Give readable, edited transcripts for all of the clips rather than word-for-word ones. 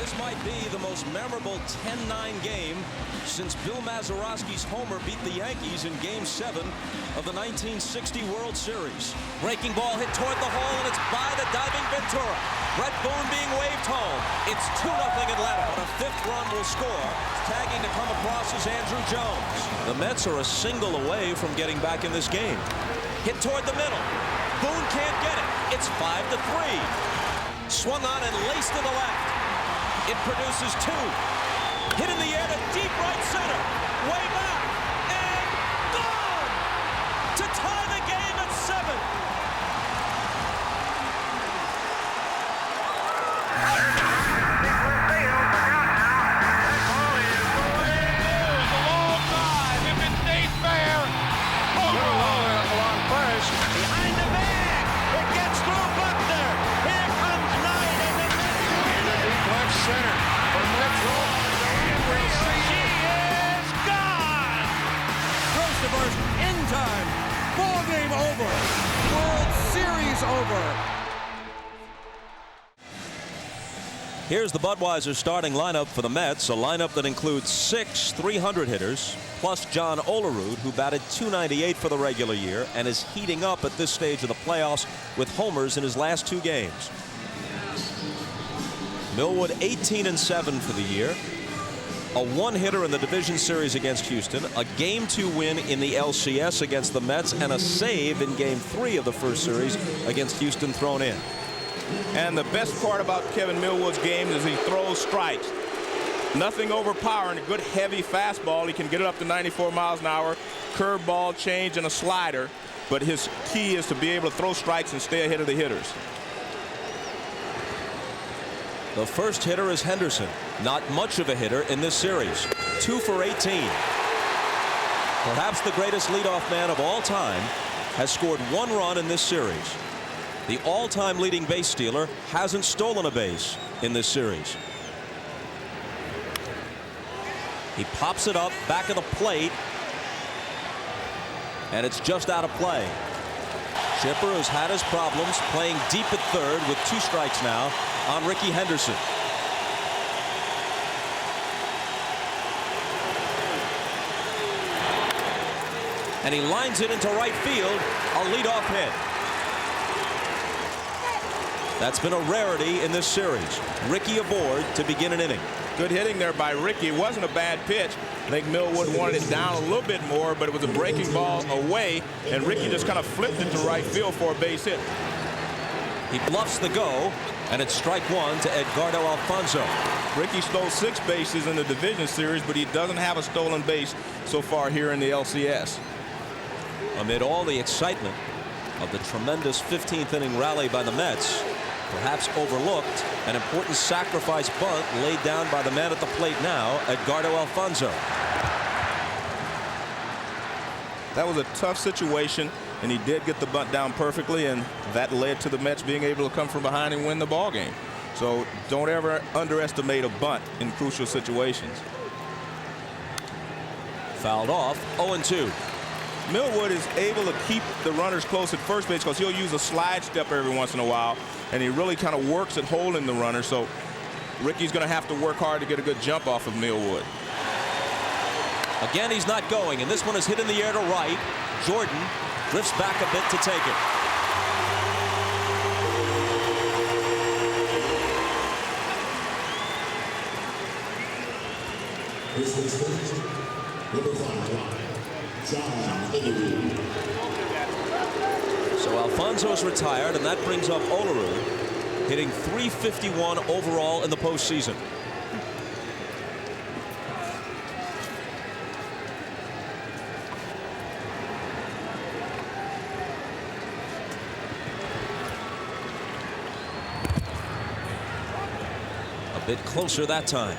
This might be the most memorable 10-9 game since Bill Mazeroski's homer beat the Yankees in Game 7 of the 1960 World Series. Breaking ball hit toward the hole, and it's by the diving Ventura. Brett Boone being waved home. It's 2-0 Atlanta, but a fifth run will score. Tagging to come across is Andrew Jones. The Mets are a single away from getting back in this game. Hit toward the middle. Boone can't get it. It's 5-3. Swung on and laced to the left. It produces 2. Hit in the air to deep right center. Way back. And gone! To tie the game at 7. A long drive. If it stays fair. Along first. Behind the bag. It gets through Buckner. Here comes Knight in the deep left center. For Metro. She is gone. Throws to first in time. Ball game over. World Series over. Here's the Budweiser starting lineup for the Mets, a lineup that includes 6 300 hitters, plus John Olerud, who batted .298 for the regular year and is heating up at this stage of the playoffs with homers in his last 2 games. Millwood 18-7 for the year, a 1-hitter in the division series against Houston, a Game 2 win in the LCS against the Mets, and a save in Game 3 of the first series against Houston thrown in. And the best part about Kevin Millwood's game is he throws strikes. Nothing overpowering, a good heavy fastball. He can get it up to 94 miles an hour, curveball, change, and a slider. But his key is to be able to throw strikes and stay ahead of the hitters. The first hitter is Henderson. Not much of a hitter in this series. 2 for 18. Perhaps the greatest leadoff man of all time has scored 1 run in this series. The all-time leading base stealer hasn't stolen a base in this series. He pops it up back of the plate, and it's just out of play. Chipper has had his problems playing deep at third with 2 strikes now on Rickey Henderson. And he lines it into right field, a leadoff hit. That's been a rarity in this series. Rickey aboard to begin an inning. Good hitting there by Rickey. It wasn't a bad pitch. I think Millwood wanted it down a little bit more, but it was a breaking ball away, and Rickey just kind of flipped it to right field for a base hit. He bluffs the go, and it's strike 1 to Edgardo Alfonzo. Rickey stole 6 bases in the division series, but he doesn't have a stolen base so far here in the LCS. Amid all the excitement of the tremendous 15th inning rally by the Mets, perhaps overlooked, an important sacrifice bunt laid down by the man at the plate now, Edgardo Alfonzo. That was a tough situation, and he did get the bunt down perfectly, and that led to the Mets being able to come from behind and win the ball game. So don't ever underestimate a bunt in crucial situations. Fouled off, 0-2. Millwood is able to keep the runners close at first base because he'll use a slide step every once in a while, and he really kind of works at holding the runner. So Rickey's going to have to work hard to get a good jump off of Millwood. Again, he's not going, and this one is hit in the air to right. Jordan drifts back a bit to take it. So Alfonso's retired, and that brings up Olerud, hitting .351 overall in the postseason. A bit closer that time.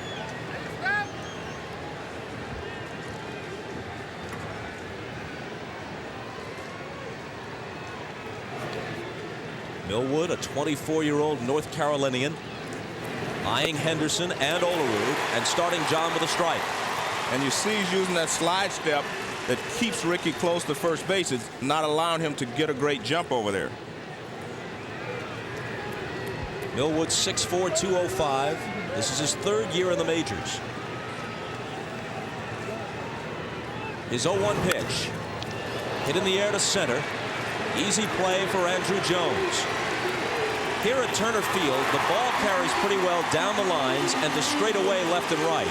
Millwood, a 24-year-old North Carolinian, eyeing Henderson and Olerud and starting John with a strike. And you see he's using that slide step that keeps Rickey close to first base. It's not allowing him to get a great jump over there. Millwood 6'4", 205. This is his third year in the majors. His 0-1 pitch. Hit in the air to center. Easy play for Andrew Jones. Here at Turner Field, the ball carries pretty well down the lines and to straightaway left and right.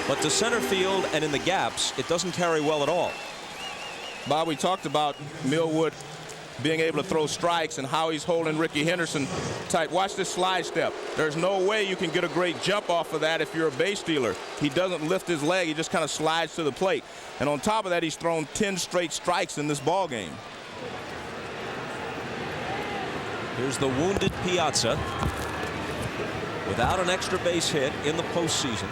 But to center field and in the gaps, it doesn't carry well at all. Bob, we talked about Millwood being able to throw strikes and how he's holding Rickey Henderson tight. Watch this slide step. There's no way you can get a great jump off of that if you're a base stealer. He doesn't lift his leg. He just kind of slides to the plate. And on top of that, he's thrown 10 straight strikes in this ball game. Here's the wounded Piazza without an extra base hit in the postseason.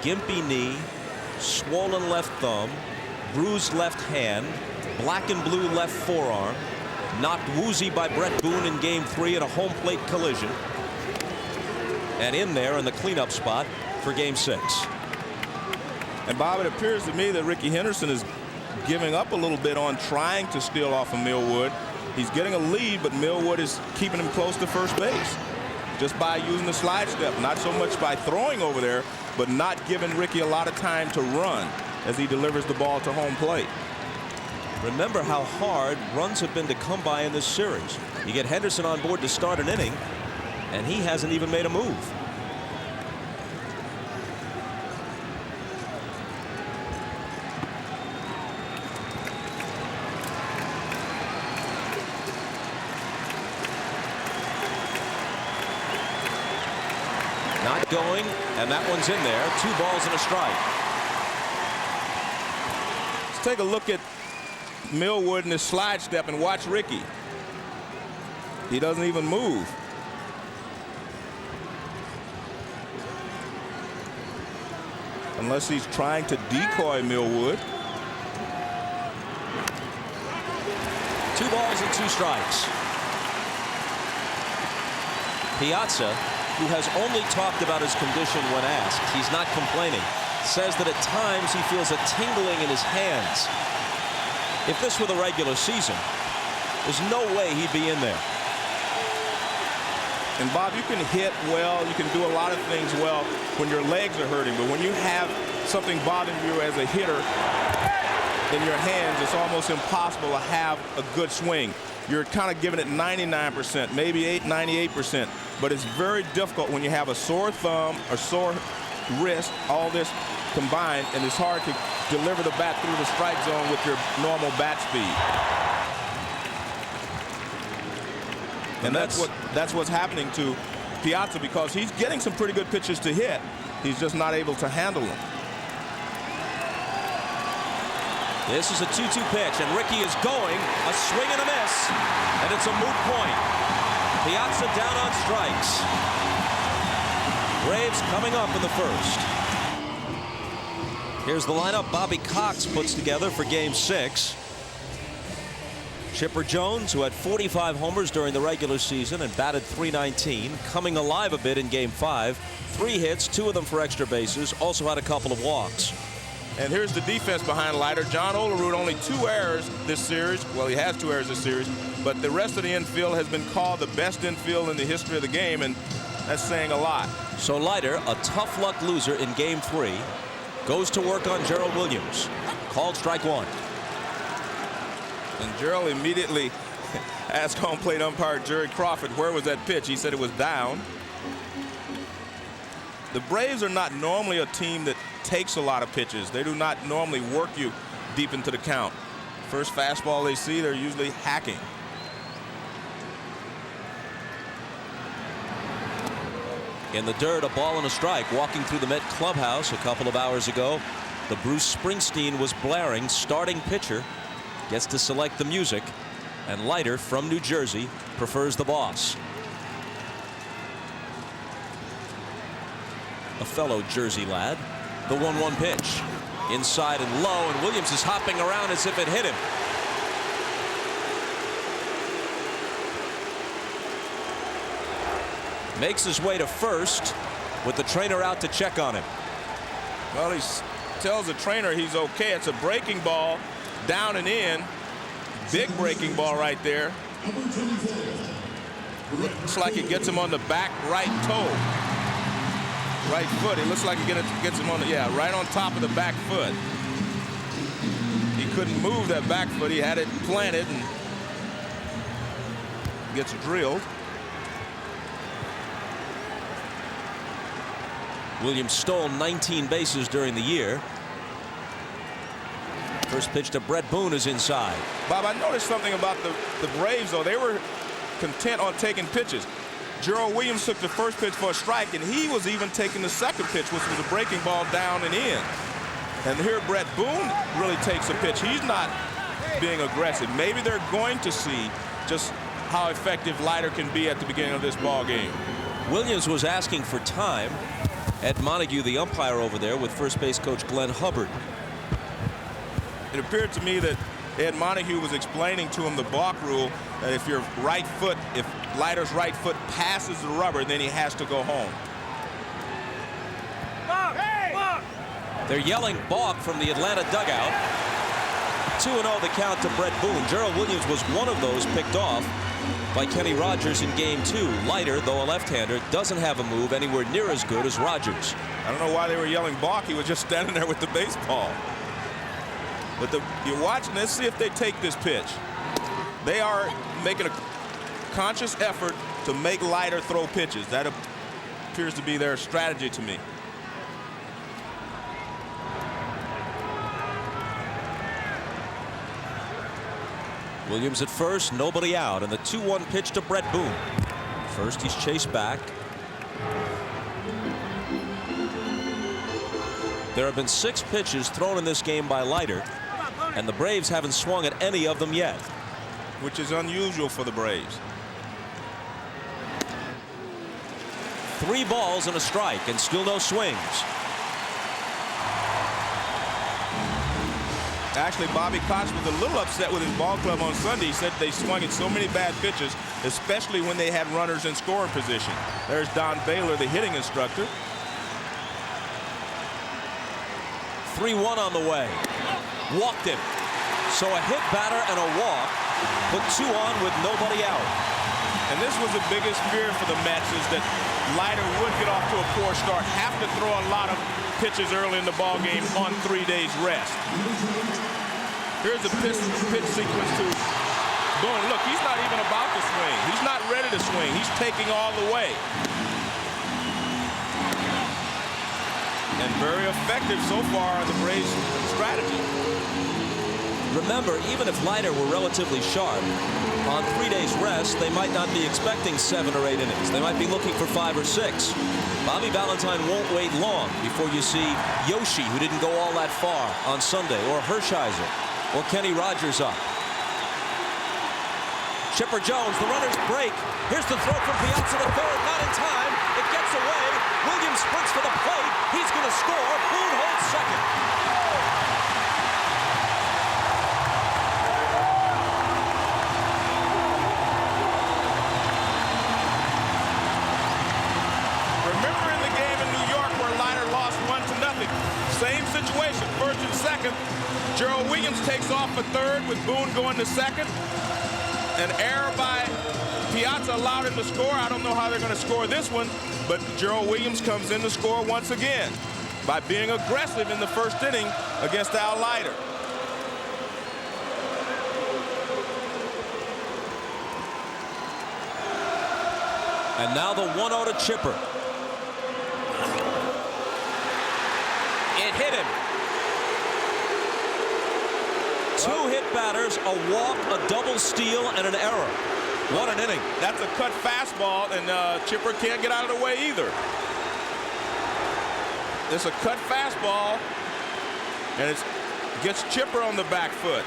Gimpy knee, swollen left thumb, bruised left hand, black and blue left forearm, knocked woozy by Brett Boone in Game 3 at a home plate collision, and in there in the cleanup spot for Game 6. And Bob, it appears to me that Rickey Henderson is giving up a little bit on trying to steal off of Millwood. He's getting a lead, but Millwood is keeping him close to first base just by using the slide step. Not so much by throwing over there, but not giving Rickey a lot of time to run as he delivers the ball to home plate. Remember how hard runs have been to come by in this series. You get Henderson on board to start an inning, and he hasn't even made a move. Not going, and that one's in there. 2 balls and a strike. Let's take a look at Millwood in his slide step and watch Rickey. He doesn't even move. Unless he's trying to decoy Millwood. 2 balls and 2 strikes. Piazza, who has only talked about his condition when asked, he's not complaining, says that at times he feels a tingling in his hands. If this were the regular season, there's no way he'd be in there. And Bob, you can hit well, you can do a lot of things well when your legs are hurting, but when you have something bothering you as a hitter in your hands, it's almost impossible to have a good swing. You're kind of giving it 99%, maybe 98%, but it's very difficult when you have a sore thumb, a sore wrist, all this combined, and it's hard to deliver the bat through the strike zone with your normal bat speed. And that's what's happening to Piazza, because he's getting some pretty good pitches to hit. He's just not able to handle them. This is a 2-2 pitch, and Rickey is going. A swing and a miss, and it's a moot point. Piazza down on strikes. Braves coming up in the first. Here's the lineup Bobby Cox puts together for Game 6. Chipper Jones, who had 45 homers during the regular season and batted .319, coming alive a bit in Game 5. 3 hits, 2 of them for extra bases, also had a couple of walks. And here's the defense behind Leiter. John Olerud, only 2 errors this series. Well, he has 2 errors this series, but the rest of the infield has been called the best infield in the history of the game, and that's saying a lot. So Leiter, a tough luck loser in Game 3, goes to work on Gerald Williams. Called strike 1. And Gerald immediately asked home plate umpire Jerry Crawford, where was that pitch? He said it was down. The Braves are not normally a team that takes a lot of pitches. They do not normally work you deep into the count. First fastball they see, they're usually hacking. In the dirt, a ball and a strike. Walking through the Met clubhouse a couple of hours ago, the Bruce Springsteen was blaring. Starting pitcher gets to select the music, and Leiter from New Jersey prefers the boss. A fellow Jersey lad. The 1-1 pitch. Inside and low, and Williams is hopping around as if it hit him. Makes his way to first with the trainer out to check on him. Well, he tells the trainer he's okay. It's a breaking ball, down and in. Big breaking ball right there. Looks like it gets him on the back right toe. Right foot. It looks like it gets him on the, yeah, right on top of the back foot. He couldn't move that back foot. He had it planted and gets drilled. Williams stole 19 bases during the year. First pitch to Brett Boone is inside. Bob, I noticed something about the Braves, though. They were content on taking pitches. Gerald Williams took the first pitch for a strike, and he was even taking the second pitch, which was a breaking ball down and in. And here Brett Boone really takes a pitch. He's not being aggressive. Maybe they're going to see just how effective Leiter can be at the beginning of this ball game. Williams was asking for time. Ed Montague, the umpire over there, with first base coach Glenn Hubbard. It appeared to me that Ed Montague was explaining to him the balk rule, that if your right foot, if Leiter's right foot passes the rubber, then he has to go home. They're yelling balk from the Atlanta dugout. 2-0 the count to Brett Boone. Gerald Williams was one of those picked off by Kenny Rogers in game 2. Leiter, though a left-hander, doesn't have a move anywhere near as good as Rogers. I don't know why they were yelling balk. He was just standing there with the baseball. But you're watching. Let's see if they take this pitch. They are making a conscious effort to make Leiter throw pitches. That appears to be their strategy to me. Williams at first, nobody out, and the 2-1 pitch to Brett Boone. First, he's chased back. There have been 6 pitches thrown in this game by Leiter, and the Braves haven't swung at any of them yet. Which is unusual for the Braves. 3 balls and a strike, and still no swings. Actually, Bobby Cox was a little upset with his ball club on Sunday. He said they swung at so many bad pitches, especially when they had runners in scoring position. There's Don Baylor, the hitting instructor. 3-1 on the way. Walked him. So a hit batter and a walk put 2 on with nobody out. And this was the biggest fear for the Mets, is that Leiter would get off to a poor start, have to throw a lot of pitches early in the ball game on 3 days rest. Here's a pitch sequence to Boone. Look, he's not even about to swing. He's not ready to swing. He's taking all the way. And very effective so far on the Braves' strategy. Remember, even if Leiter were relatively sharp, on 3 days rest, they might not be expecting 7 or 8 innings. They might be looking for 5 or 6. Bobby Valentine won't wait long before you see Yoshi, who didn't go all that far on Sunday, or Hershiser, or Kenny Rogers up. Chipper Jones, the runners break. Here's the throw from Piazza to third, not in time. It gets away. Williams sprints for the plate. He's going to score. Boone holds second. Remember in the game in New York where Leiter lost 1-0? Same situation, first and second. Gerald Williams takes off for third with Boone going to second. An error by Piazza allowed him to score. I don't know how they're going to score this one, but Gerald Williams comes in to score once again by being aggressive in the first inning against Al Leiter. And now the 1-0 to Chipper. It hit him. 2 hit batters, a walk, a double steal, and an error. What an inning. That's a cut fastball, and Chipper can't get out of the way either. It's a cut fastball, and it gets Chipper on the back foot.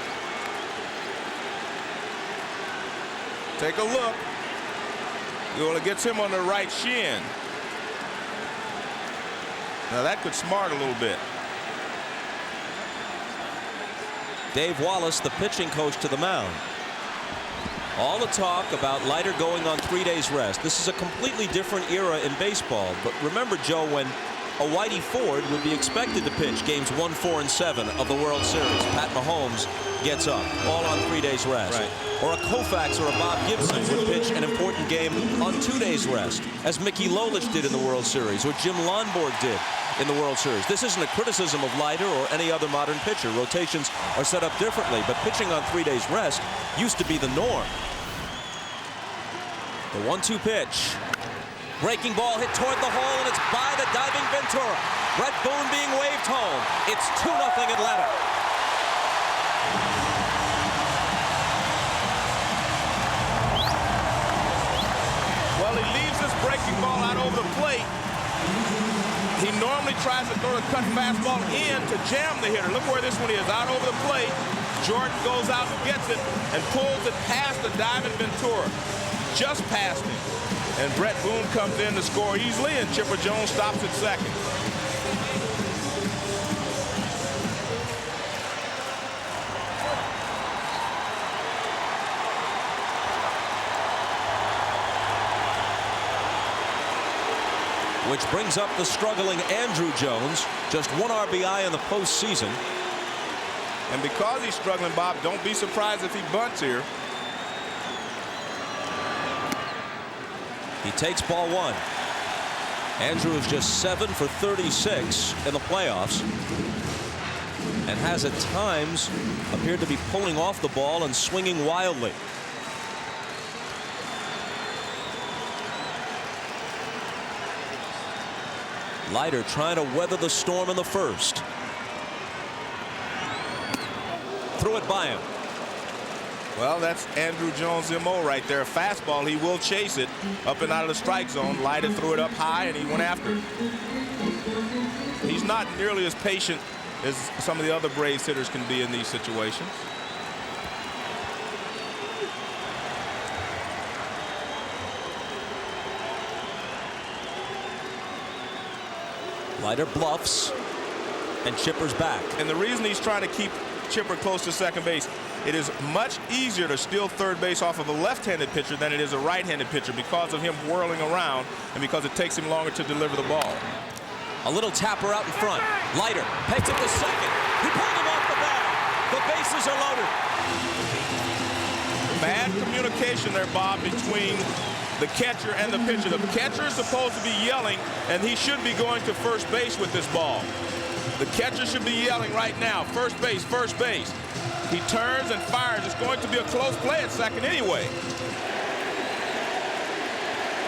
Take a look. It gets him on the right shin. Now that could smart a little bit. Dave Wallace, the pitching coach, to the mound. All the talk about Leiter going on 3 days rest. This is a completely different era in baseball. But remember, Joe, when a Whitey Ford would be expected to pitch games 1, 4, and 7 of the World Series. Pat Mahomes gets up, all on 3 days rest. Right. Or a Koufax or a Bob Gibson would pitch an important game on 2 days rest, as Mickey Lolich did in the World Series, or Jim Lonborg did in the World Series. This isn't a criticism of Leiter or any other modern pitcher. Rotations are set up differently, but pitching on 3 days rest used to be the norm. The 1-2 pitch. Breaking ball hit toward the hole, and it's by the diving Ventura. Brett Boone being waved home. It's 2-0 Atlanta. Well, he leaves this breaking ball out over the plate. He normally tries to throw a cut fastball in to jam the hitter. Look where this one is, out over the plate. Jordan goes out and gets it and pulls it past the diving Ventura. Just past him. And Brett Boone comes in to score easily, and Chipper Jones stops at second. Which brings up the struggling Andrew Jones, just 1 RBI in the postseason. And because he's struggling, Bob, don't be surprised if he bunts here. He takes ball 1. Andrew is just 7 for 36 in the playoffs, and has at times appeared to be pulling off the ball and swinging wildly. Leiter trying to weather the storm in the first. Threw it by him. Well, that's Andrew Jones' MO right there. Fastball, he will chase it up and out of the strike zone. Leiter threw it up high, and he went after it. He's not nearly as patient as some of the other Braves hitters can be in these situations. Leiter bluffs, and Chipper's back. And the reason he's trying to keep Chipper close to second base, it is much easier to steal third base off of a left-handed pitcher than it is a right-handed pitcher because of him whirling around and because it takes him longer to deliver the ball. A little tapper out in front. Leiter takes it to second. He pulled him off the bag. The bases are loaded. Bad communication there, Bob, between the catcher and the pitcher. The catcher is supposed to be yelling, and he should be going to first base with this ball. The catcher should be yelling right now, first base, first base. He turns and fires. It's going to be a close play at second anyway.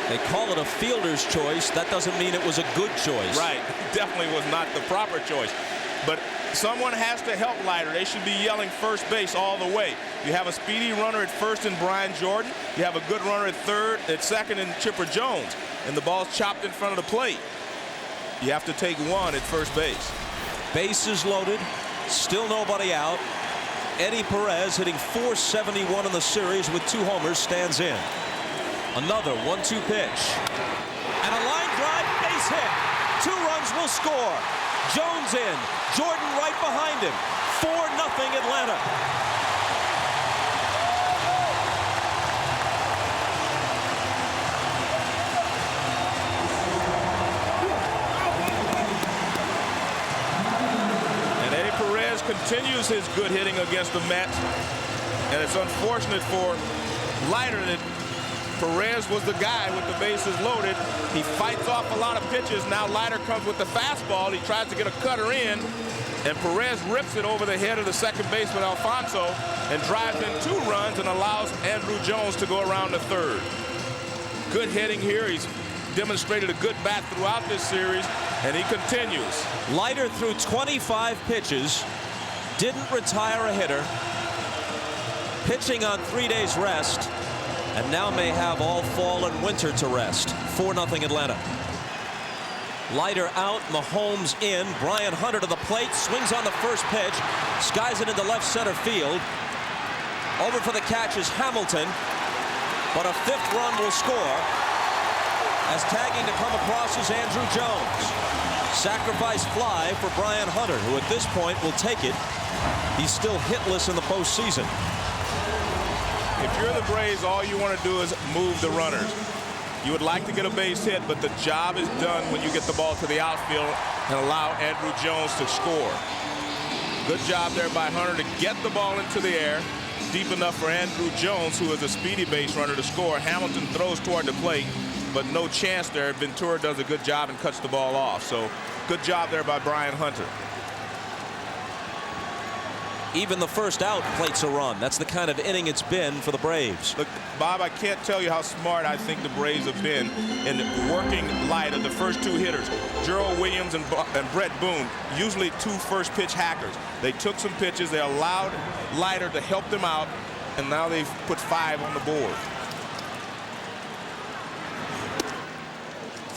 They call it a fielder's choice. That doesn't mean it was a good choice. Right. Definitely was not the proper choice. But someone has to help Leiter. They should be yelling first base all the way. You have a speedy runner at first in Brian Jordan. You have a good runner at second in Chipper Jones. And the ball's chopped in front of the plate. You have to take one at first base. Bases loaded. Still nobody out. Eddie Perez, hitting .471 in the series with 2 homers, stands in. Another 1-2 pitch. And a line drive, base hit. 2 runs will score. Jones in. Jordan right behind him. 4-0 Atlanta. And Eddie Perez continues his good hitting against the Mets. And it's unfortunate for Leiter that Perez was the guy with the bases loaded. He fights off a lot of pitches. Now Leiter comes with the fastball. He tries to get a cutter in, and Perez rips it over the head of the second baseman, Alfonso, and drives in 2 runs and allows Andrew Jones to go around to third. Good hitting here. He's demonstrated a good bat throughout this series, and he continues. Leiter threw 25 pitches, didn't retire a hitter, pitching on 3 days rest, and now may have all fall and winter to rest. 4-0 Atlanta. Leiter out, Mahomes in. Brian Hunter to the plate, swings on the first pitch, skies it into left center field. Over for the catch is Hamilton, but a 5th run will score, as tagging to come across is Andrew Jones. Sacrifice fly for Brian Hunter, who at this point will take it. He's still hitless in the postseason. If you're the Braves, all you want to do is move the runners. You would like to get a base hit, but the job is done when you get the ball to the outfield and allow Andrew Jones to score. Good job there by Hunter to get the ball into the air, deep enough for Andrew Jones, who is a speedy base runner, to score. Hamilton throws toward the plate, but no chance there. Ventura does a good job and cuts the ball off. So good job there by Brian Hunter. Even the first out plates a run. That's the kind of inning it's been for the Braves. Look, Bob, I can't tell you how smart I think the Braves have been in working light of the first two hitters, Gerald Williams and Brett Boone, usually two first-pitch hackers. They took some pitches, they allowed Leiter to help them out, and now they've put 5 on the board.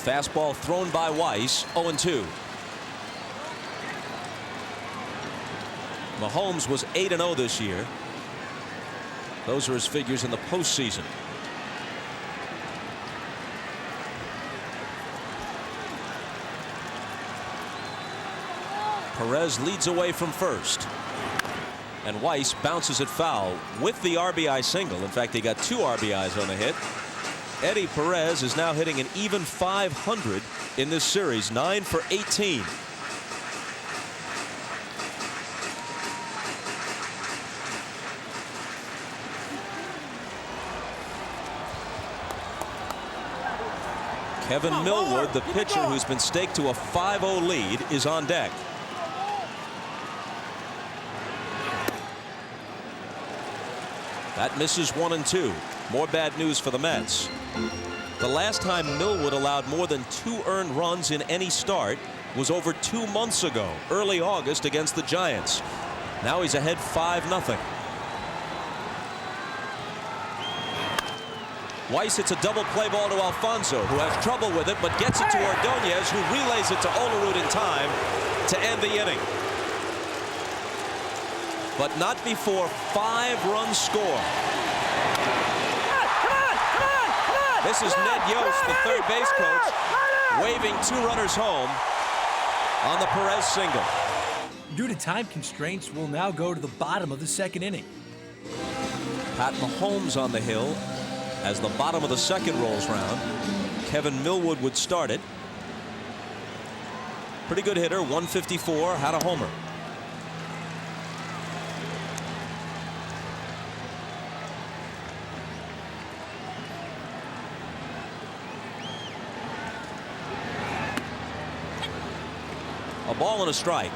Fastball thrown by Weiss, 0-2. Mahomes was 8-0 this year. Those are his figures in the postseason. Perez leads away from first. And Weiss bounces it foul with the RBI single. In fact, he got 2 RBIs on the hit. Eddie Perez is now hitting an even .500 in this series, 9 for 18. Kevin Millwood, the pitcher who's been staked to a 5-0 lead, is on deck. That misses 1-2. More bad news for the Mets. The last time Millwood allowed more than 2 earned runs in any start was over 2 months ago, early August against the Giants. Now he's ahead 5-0. Weiss hits a double play ball to Alfonso, who has trouble with it, but gets it to Ordonez, who relays it to Olerud in time to end the inning. But not before 5 runs score. This is Ned Yost, the third base coach, waving 2 runners home on the Perez single. Due to time constraints, we'll now go to the bottom of the second inning. Pat Mahomes on the hill as the bottom of the second rolls round. Kevin Millwood would start it. Pretty good hitter, 154, had a homer. A ball and a strike.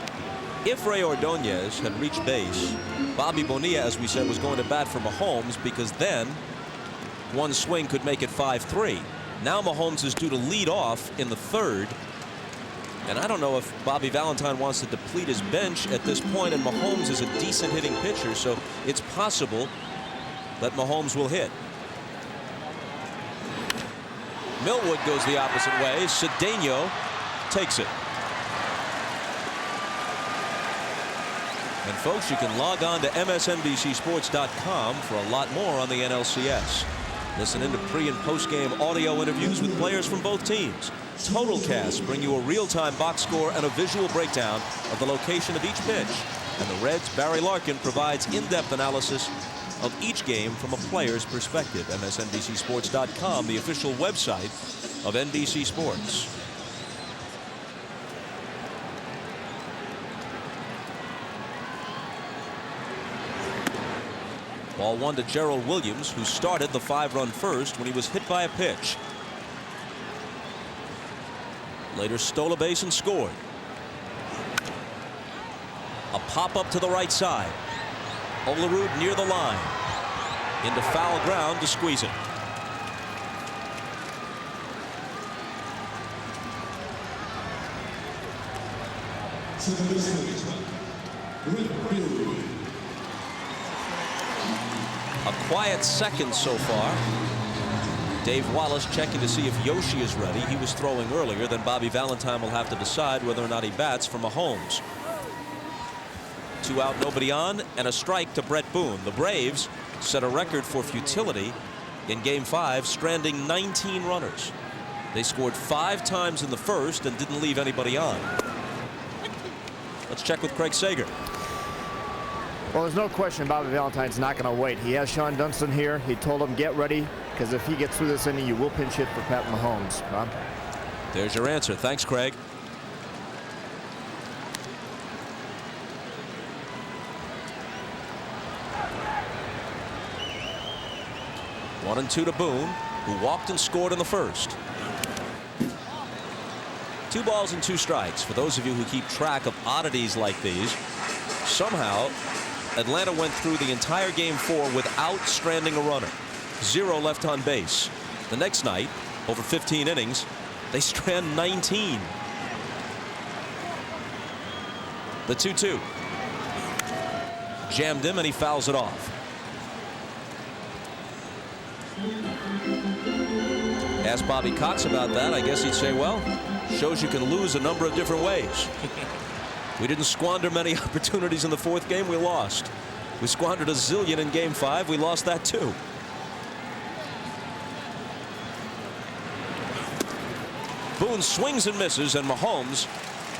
If Ray Ordonez had reached base, Bobby Bonilla, as we said, was going to bat for Mahomes, because then one swing could make it 5-3. Now Mahomes is due to lead off in the third. And I don't know if Bobby Valentine wants to deplete his bench at this point, and Mahomes is a decent hitting pitcher, so it's possible that Mahomes will hit. Millwood goes the opposite way. Cedeno takes it. And folks, you can log on to MSNBCSports.com for a lot more on the NLCS. Listen in to pre- and post-game audio interviews with players from both teams. Totalcasts bring you a real-time box score and a visual breakdown of the location of each pitch. And the Reds' Barry Larkin provides in-depth analysis of each game from a player's perspective. MSNBCSports.com, the official website of NBC Sports. Ball 1 to Gerald Williams, who started the 5-run first when he was hit by a pitch. Later stole a base and scored. A pop-up to the right side. Olerud near the line. Into foul ground to squeeze it. A quiet second so far. Dave Wallace checking to see if Yoshi is ready. He was throwing earlier. Then Bobby Valentine will have to decide whether or not he bats for Mahomes. 2 out, nobody on, and a strike to Brett Boone. The Braves set a record for futility in Game 5, stranding 19 runners. They scored 5 times in the first and didn't leave anybody on. Let's check with Craig Sager. Well, there's no question Bobby Valentine's not going to wait. He has Sean Dunston here. He told him, get ready, because if he gets through this inning, you will pinch hit for Pat Mahomes. Bob? There's your answer. Thanks, Craig. One and two to Boone, who walked and scored in the first. 2 balls and 2 strikes. For those of you who keep track of oddities like these, somehow Atlanta went through the entire game 4 without stranding a runner. 0 left on base. The next night, over 15 innings, they strand 19. The 2-2. Jammed him and he fouls it off. Ask Bobby Cox about that. I guess he'd say, well, shows you can lose a number of different ways. We didn't squander many opportunities in the 4th game. We lost. We squandered a zillion in game 5. We lost that too. Boone swings and misses, and Mahomes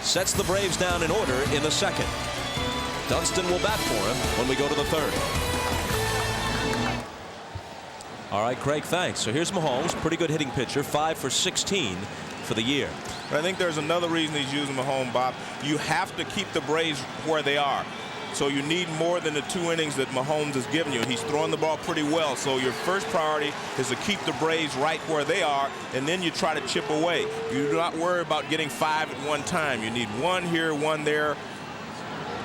sets the Braves down in order in the 2nd. Dunston will bat for him when we go to the 3rd. All right, Craig, thanks. So here's Mahomes, pretty good hitting pitcher, 5 for 16 for the year. I think there's another reason he's using Mahomes, Bob. You have to keep the Braves where they are. So you need more than the 2 innings that Mahomes has given you. He's throwing the ball pretty well. So your first priority is to keep the Braves right where they are, and then you try to chip away. You do not worry about getting 5 at one time. You need 1 here, 1 there,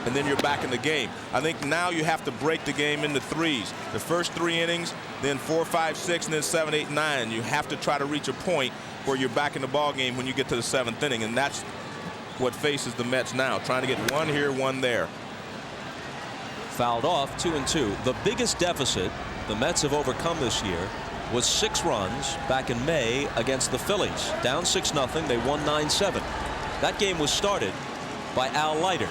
and then you're back in the game. I think now you have to break the game into 3s. The first 3 innings, then 4, 5, 6, and then 7, 8, 9. You have to try to reach a point where you're back in the ball game when you get to the 7th inning, and that's what faces the Mets now, trying to get 1 here, 1 there. Fouled off, 2-2. The biggest deficit the Mets have overcome this year was 6 runs back in May against the Phillies. Down 6-0. They won 9-7. That game was started by Al Leiter.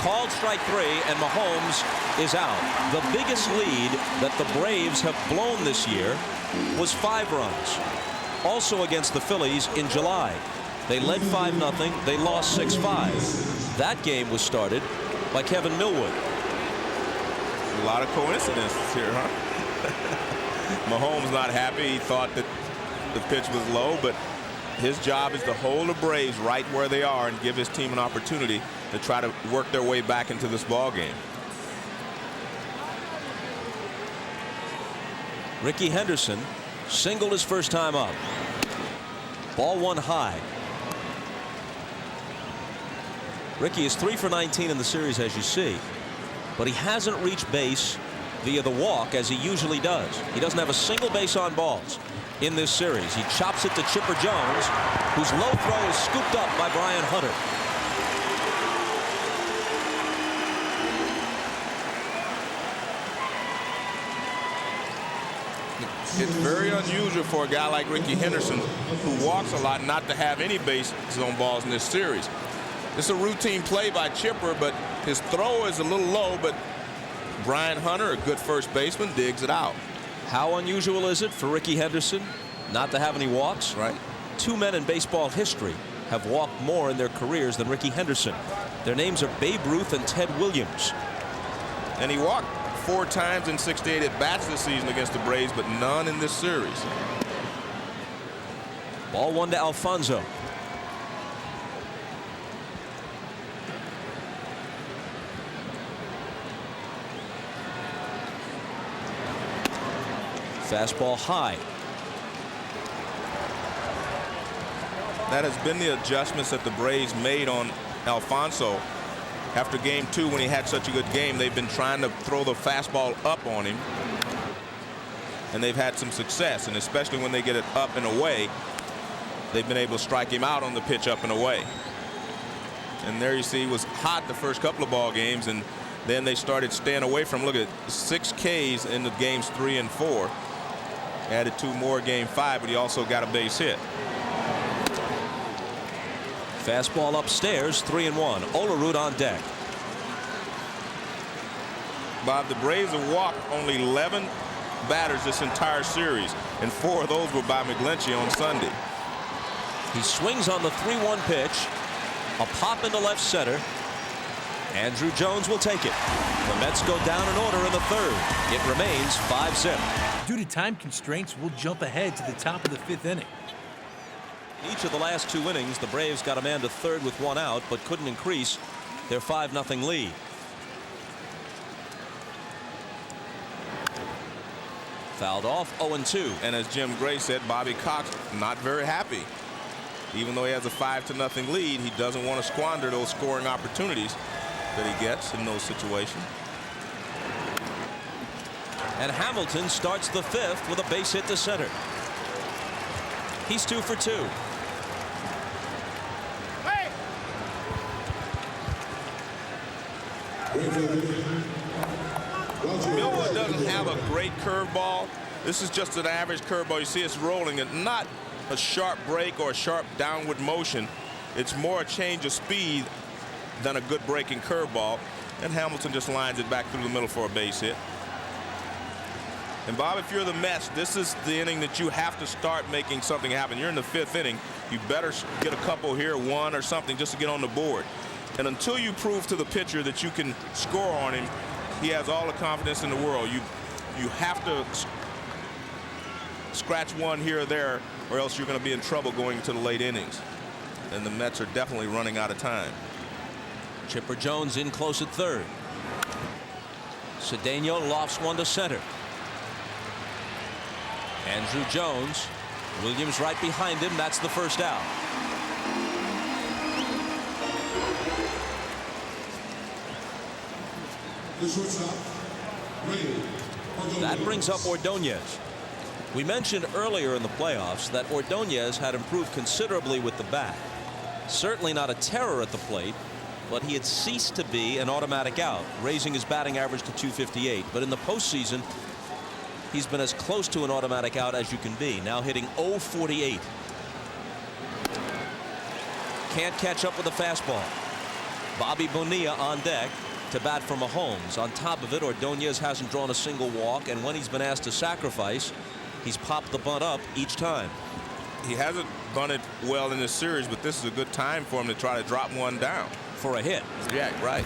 Called strike 3, and Mahomes is out. The biggest lead that the Braves have blown this year was 5 runs. Also against the Phillies in July. They led 5-0. They lost 6-5. That game was started by Kevin Millwood. A lot of coincidences here, huh? Mahomes not happy. He thought that the pitch was low, but his job is to hold the Braves right where they are and give his team an opportunity to try to work their way back into this ball game. Rickey Henderson singled his first time up. Ball 1 high. Rickey is 3 for 19 in the series, as you see, but he hasn't reached base via the walk as he usually does. He doesn't have a single base on balls in this series. He chops it to Chipper Jones, whose low throw is scooped up by Brian Hunter. It's very unusual for a guy like Rickey Henderson, who walks a lot, not to have any bases on balls in this series. It's a routine play by Chipper, but his throw is a little low, but Brian Hunter, a good first baseman, digs it out. How unusual is it for Rickey Henderson not to have any walks? Right. 2 men in baseball history have walked more in their careers than Rickey Henderson. Their names are Babe Ruth and Ted Williams. And he walked 4 times in 68 at-bats this season against the Braves, but none in this series. Ball 1 to Alfonso. Fastball high. That has been the adjustments that the Braves made on Alfonso. After game 2, when he had such a good game, they've been trying to throw the fastball up on him, and they've had some success, and especially when they get it up and away, they've been able to strike him out on the pitch up and away. And there you see, he was hot the first couple of ball games, and then they started staying away from him. Look at 6 Ks in the games 3 and 4. Added 2 more game 5, but he also got a base hit. Fastball upstairs, 3-1. Olerud on deck. Bob, the Braves have walked only 11 batters this entire series, and 4 of those were by McGlinchey on Sunday. He swings on the 3-1 pitch. A pop into left center. Andrew Jones will take it. The Mets go down in order in the third. It remains 5-zip. Due to time constraints, we'll jump ahead to the top of the 5th inning. In each of the last 2 innings, the Braves got a man to third with 1 out, but couldn't increase their 5-0 lead. Fouled off, 0-2. And as Jim Gray said, Bobby Cox not very happy. Even though he has a 5-0 lead, he doesn't want to squander those scoring opportunities that he gets in those situations. And Hamilton starts the 5th with a base hit to center. He's 2 for 2. Millwood doesn't have a great curveball. This is just an average curveball. You see it's rolling, and not a sharp break or a sharp downward motion. It's more a change of speed than a good breaking curveball. And Hamilton just lines it back through the middle for a base hit. And Bob, if you're the Mets, this is the inning that you have to start making something happen. You're in the 5th inning. You better get a couple here, 1 or something, just to get on the board. And until you prove to the pitcher that you can score on him, he has all the confidence in the world. You have to scratch 1 here or there, or else you're going to be in trouble going into the late innings. And the Mets are definitely running out of time. Chipper Jones in close at third. Cedeno lofts one to center. Andrew Jones. Williams right behind him. That's the first out. That brings up Ordonez. We mentioned earlier in the playoffs that Ordonez had improved considerably with the bat. Certainly not a terror at the plate, but he had ceased to be an automatic out, raising his batting average to .258. But in the postseason, he's been as close to an automatic out as you can be, now hitting .048. Can't catch up with the fastball. Bobby Bonilla on deck to bat for Mahomes. On top of it, Ordonez hasn't drawn a single walk, and when he's been asked to sacrifice, he's popped the bunt up each time. He hasn't bunted well in this series, but this is a good time for him to try to drop one down. For a hit. Yeah, right.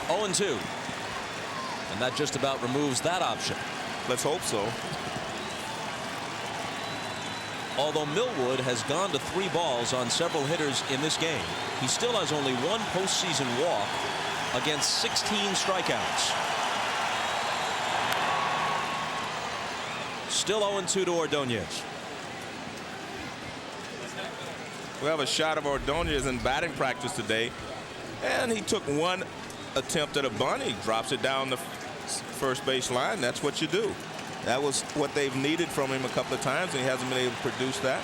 0-2. And that just about removes that option. Let's hope so. Although Millwood has gone to 3 balls on several hitters in this game, he still has only 1 postseason walk against 16 strikeouts. Still 0-2 to Ordonez. We have a shot of Ordonez in batting practice today, and he took 1 attempt at a bunt. He drops it down the first base line. That's what you do. That was what they've needed from him a couple of times, and he hasn't been able to produce that.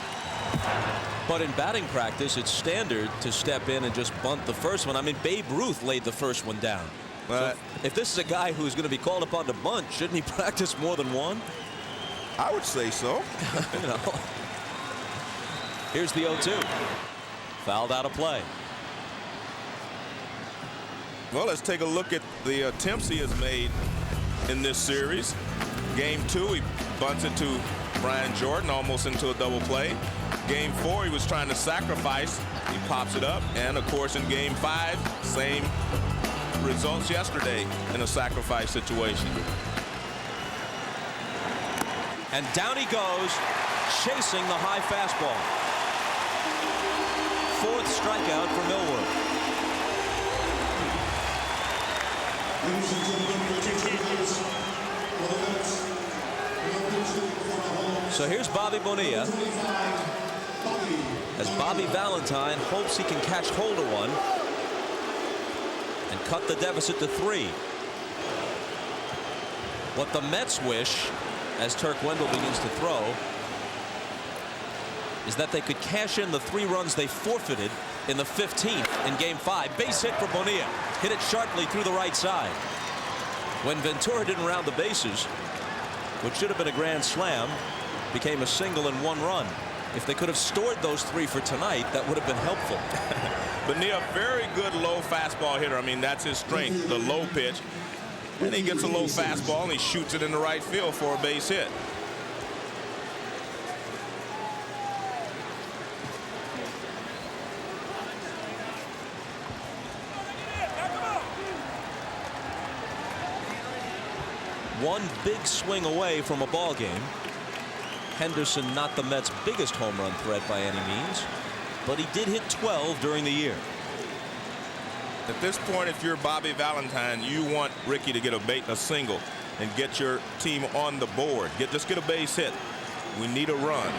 But in batting practice, it's standard to step in and just bunt the first one. I mean, Babe Ruth laid the first one down. So if this is a guy who's going to be called upon to bunt, shouldn't he practice more than 1? I would say so. You know. Here's the 0-2. Fouled out of play. Well, let's take a look at the attempts he has made in this series. Game 2, he bunts it to Brian Jordan, almost into a double play. Game 4, he was trying to sacrifice. He pops it up. And, of course, in Game 5, same results yesterday in a sacrifice situation. And down he goes, chasing the high fastball. 4th strikeout for Millwood. So here's Bobby Bonilla as Bobby Valentine hopes he can catch hold of one and cut the deficit to 3. What the Mets wish, as Turk Wendell begins to throw, is that they could cash in the 3 runs they forfeited in the 15th in Game 5. Base hit for Bonilla. Hit it sharply through the right side. When Ventura didn't round the bases, which should have been a grand slam, became a single and 1 run. If they could have stored those 3 for tonight, that would have been helpful. Bonilla, very good low fastball hitter. I mean, that's his strength, the low pitch. And he gets a low fastball and he shoots it in the right field for a base hit. one big swing away from a ball game. Henderson not the Mets' biggest home run threat by any means, but he did hit 12 during the year. At this point, if you're Bobby Valentine, you want Rickey to get a single and get your team on the board. Just get a base hit. We need a run.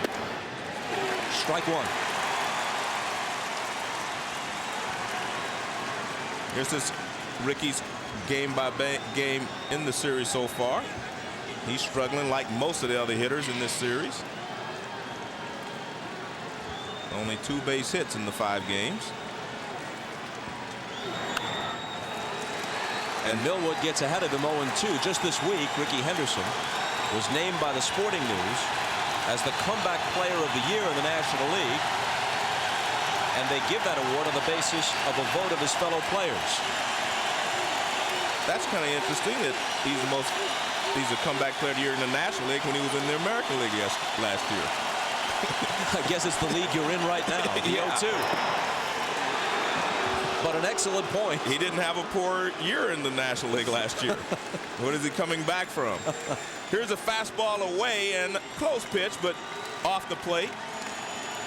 Strike one. Here's this Rickey's game by game in the series so far. He's struggling like most of the other hitters in this series. Only 2 base hits in the 5 games. And Millwood gets ahead of him 0-2. Just this week, Rickey Henderson was named by the Sporting News as the comeback player of the year in the National League. And they give that award on the basis of a vote of his fellow players. That's kind of interesting that he's a comeback player of the year in the National League when he was in the American League last year. I guess it's the league you're in right now, the Yeah. 0-2. But an excellent point. He didn't have a poor year in the National League last year. What is he coming back from? Here's a fastball away and close pitch, but off the plate.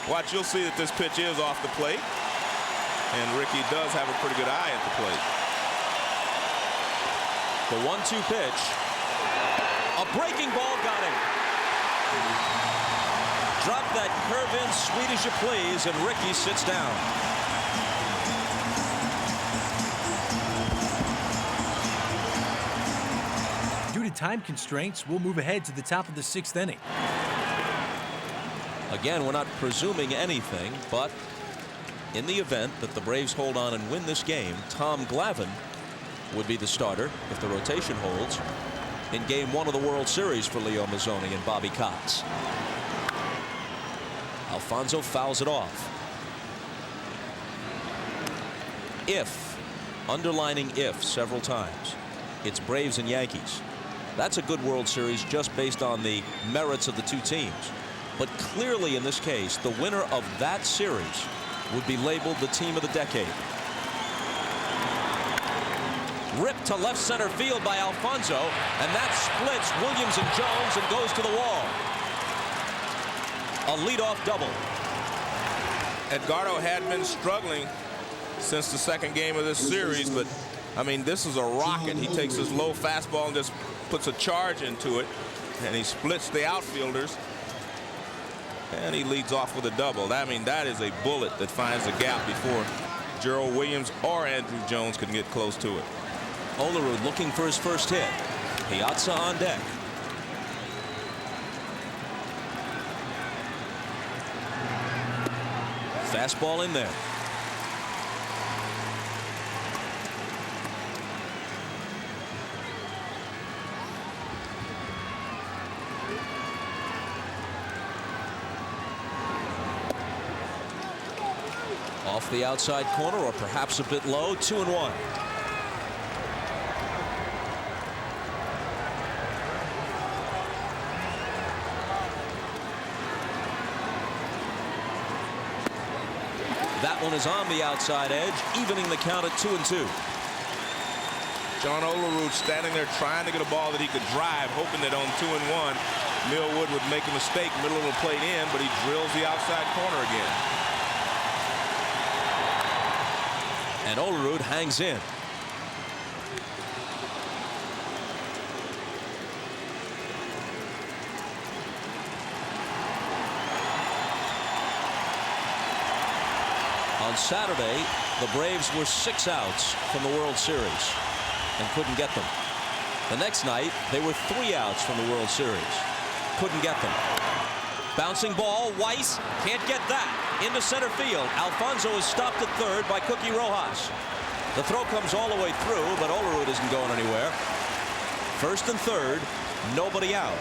Watch, you'll see that this pitch is off the plate. And Rickey does have a pretty good eye at the plate. The 1-2 pitch. A breaking ball got him. Drop that curve in, sweet as you please, and Rickey sits down. Due to time constraints, we'll move ahead to the top of the 6th inning. Again, we're not presuming anything, but in the event that the Braves hold on and win this game, Tom Glavine would be the starter if the rotation holds in Game 1 of the World Series for Leo Mazzoni and Bobby Cox. Alfonso fouls it off. If, underlining if several times, it's Braves and Yankees. That's a good World Series just based on the merits of the two teams. But clearly in this case, the winner of that series would be labeled the team of the decade. Ripped to left center field by Alfonso, and that splits Williams and Jones and goes to the wall. A leadoff double. Edgardo had been struggling since the 2nd game of this series, but I mean, this is a rocket. He takes his low fastball and just puts a charge into it, and he splits the outfielders, and he leads off with a double. I mean, that is a bullet that finds a gap before Gerald Williams or Andrew Jones can get close to it. Olerud looking for his first hit. Piazza on deck. Fastball in there. Off the outside corner, or perhaps a bit low. 2-1. That one is on the outside edge, evening the count at 2-2. John Olerud standing there trying to get a ball that he could drive, hoping that on 2-1, Millwood would make a mistake, middle of the plate in, but he drills the outside corner again. And Olerud hangs in. On Saturday, the Braves were 6 outs from the World Series and couldn't get them. The next night, they were 3 outs from the World Series. Couldn't get them. Bouncing ball, Weiss can't get that. Into center field. Alfonso is stopped at third by Cookie Rojas. The throw comes all the way through, but Olerud isn't going anywhere. First and third, nobody out.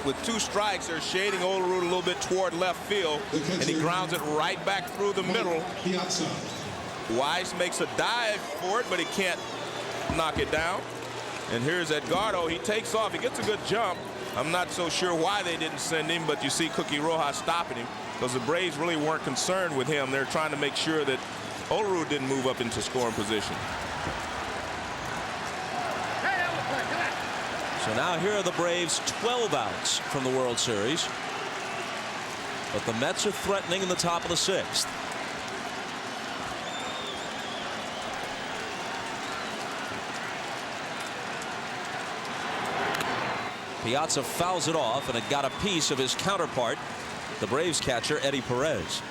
With 2 strikes, they're shading Olerud a little bit toward left field, and he grounds it right back through the middle. Weiss makes a dive for it, but he can't knock it down. And here's Edgardo. He takes off. He gets a good jump. I'm not so sure why they didn't send him, but you see Cookie Rojas stopping him because the Braves really weren't concerned with him. They're trying to make sure that Olerud didn't move up into scoring position. So now here are the Braves 12 outs from the World Series. But the Mets are threatening in the top of the 6th. Piazza fouls it off, and it got a piece of his counterpart, the Braves catcher Eddie Perez.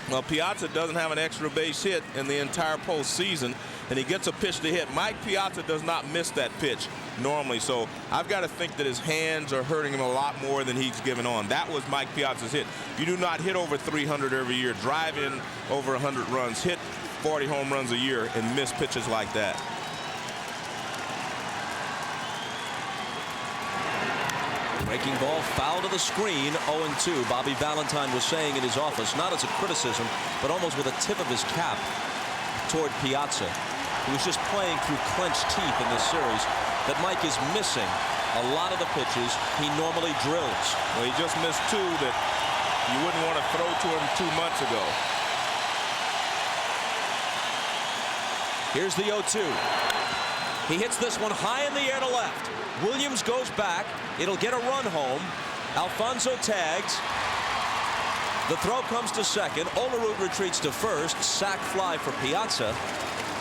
Well, Piazza doesn't have an extra base hit in the entire postseason, and he gets a pitch to hit. Mike Piazza does not miss that pitch normally, so I've got to think that his hands are hurting him a lot more than he's given on. That was Mike Piazza's hit. You do not hit over 300 every year, drive in over 100 runs, hit 40 home runs a year, and miss pitches like that. Breaking ball foul to the screen, 0-2. Bobby Valentine was saying in his office, not as a criticism, but almost with a tip of his cap toward Piazza, who was just playing through clenched teeth in this series, that Mike is missing a lot of the pitches he normally drills. Well, he just missed 2 that you wouldn't want to throw to him 2 months ago. Here's the 0-2. He hits this one high in the air to left. Williams goes back. It'll get a run home. Alfonso tags. The throw comes to second. Olerud retreats to first. Sac fly for Piazza.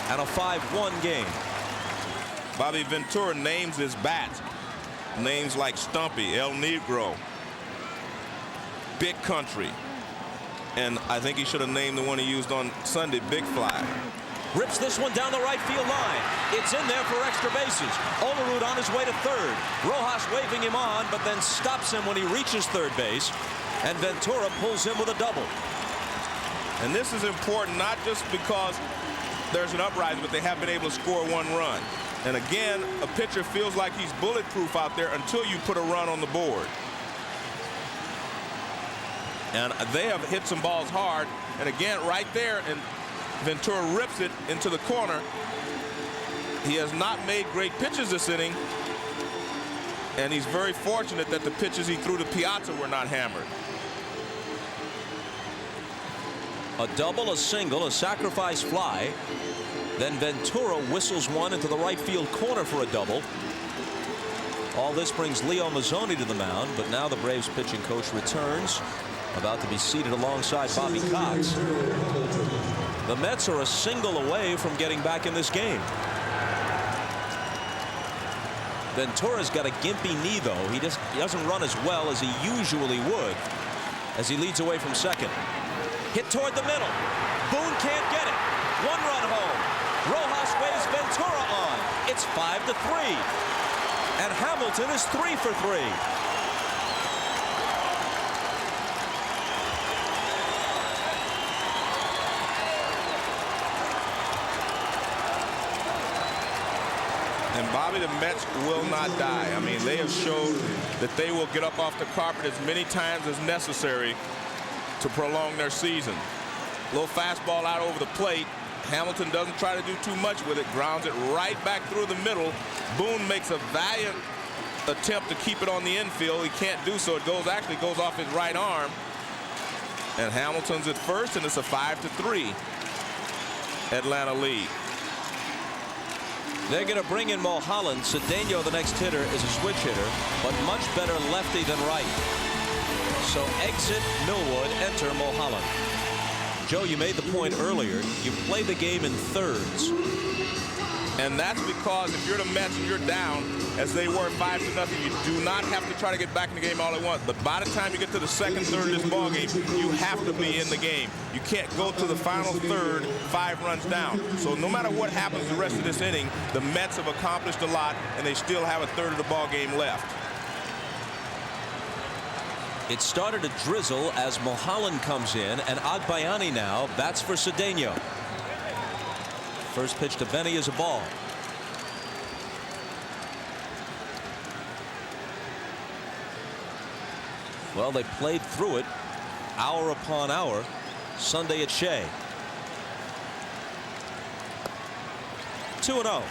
And a 5-1 game. Bobby Ventura names his bat. Names like Stumpy, El Negro, Big Country. And I think he should have named the one he used on Sunday, Big Fly. Rips this one down the right field line. It's in there for extra bases. Olerud on his way to third. Rojas waving him on, but then stops him when he reaches third base. And Ventura pulls him with a double. And this is important not just because there's an uprising, but they have been able to score 1 run. And again, a pitcher feels like he's bulletproof out there until you put a run on the board. And they have hit some balls hard. And again, right there, and Ventura rips it into the corner. He has not made great pitches this inning, and he's very fortunate that the pitches he threw to Piazza were not hammered. A double, a single, a sacrifice fly. Then Ventura whistles one into the right field corner for a double. All this brings Leo Mazzoni to the mound, but now the Braves pitching coach returns, about to be seated alongside Bobby Cox. The Mets are a single away from getting back in this game. Ventura's got a gimpy knee, though. He doesn't run as well as he usually would as he leads away from second. Hit toward the middle. Boone can't get it. 1 run home. Rojas waves Ventura on. It's 5-3. And Hamilton is 3 for 3. And Bobby, the Mets will not die. I mean, they have showed that they will get up off the carpet as many times as necessary to prolong their season. Little fastball out over the plate. Hamilton doesn't try to do too much with it. Grounds it right back through the middle. Boone makes a valiant attempt to keep it on the infield. He can't do so. It actually goes off his right arm. And Hamilton's at first, and it's a 5-3 Atlanta lead. They're going to bring in Mulholland. Cedeno, the next hitter, is a switch hitter, but much better lefty than right. So exit Millwood, enter Mulholland. Joe, you made the point earlier. You play the game in thirds. And that's because if you're the Mets and you're down, as they were 5-0, you do not have to try to get back in the game all at once. But by the time you get to the second third of this ball game, you have to be in the game. You can't go to the final third 5 runs down. So no matter what happens the rest of this inning, the Mets have accomplished a lot, and they still have a third of the ball game left. It started to drizzle as Mulholland comes in, and Agbayani now bats for Cedeno. First pitch to Benny is a ball. Well, they played through it hour upon hour Sunday at Shea. 2-0.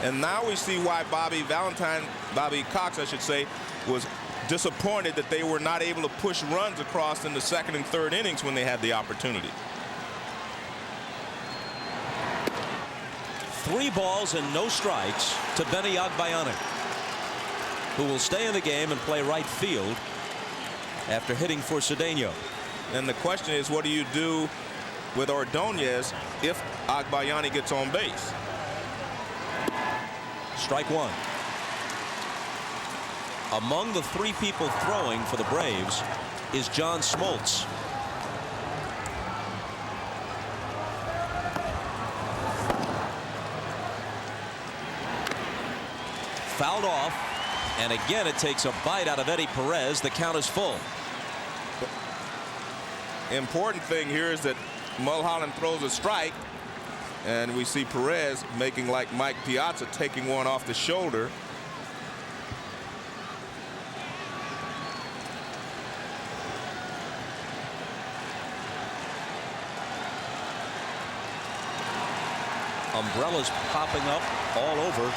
And now we see why Bobby Cox, I should say, was disappointed that they were not able to push runs across in the second and third innings when they had the opportunity. 3 balls and no strikes to Benny Agbayani, who will stay in the game and play right field after hitting for Cedeno. And the question is, what do you do with Ordonez if Agbayani gets on base? Strike 1. Among the 3 people throwing for the Braves is John Smoltz. Fouled off, and again it takes a bite out of Eddie Perez. The count is full. Important thing here is that Mulholland throws a strike, and we see Perez making like Mike Piazza, taking one off the shoulder. Umbrellas popping up all over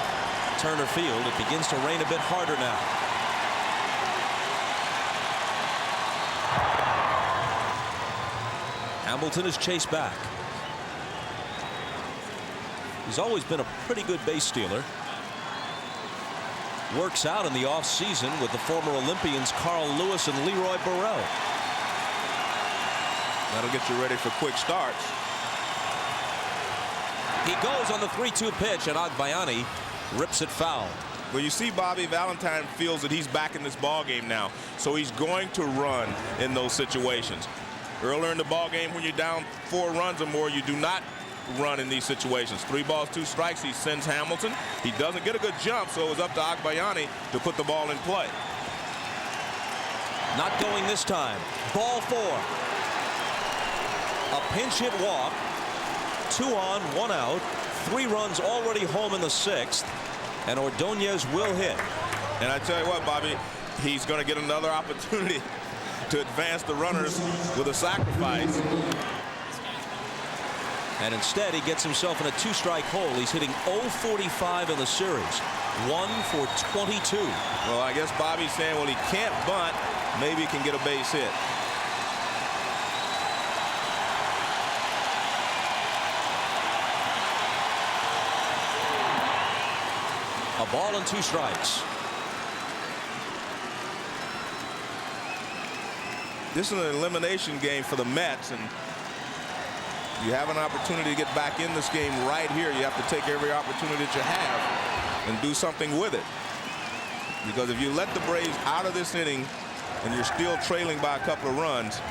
Turner Field. It begins to rain a bit harder now. Hamilton is chased back. He's always been a pretty good base stealer. Works out in the offseason with the former Olympians Carl Lewis and Leroy Burrell. That'll get you ready for quick starts. He goes on the 3-2 pitch, and Agbayani rips it foul. Well, you see, Bobby Valentine feels that he's back in this ball game now, so he's going to run in those situations. Earlier in the ball game, when you're down 4 runs or more, you do not run in these situations. 3 balls, 2 strikes. He sends Hamilton. He doesn't get a good jump, so it was up to Agbayani to put the ball in play. Not going this time. Ball 4. A pinch hit walk. 2 on, 1 out. 3 runs already home in the 6th, and Ordonez will hit. And I tell you what, Bobby, he's going to get another opportunity to advance the runners with a sacrifice. And instead, he gets himself in a 2-strike hole. He's hitting .045 in the series. 1 for 22. Well, I guess Bobby's saying, well, he can't bunt. Maybe he can get a base hit. A ball and 2 strikes. This is an elimination game for the Mets, and you have an opportunity to get back in this game right here. You have to take every opportunity that you have and do something with it. Because if you let the Braves out of this inning and you're still trailing by a couple of runs,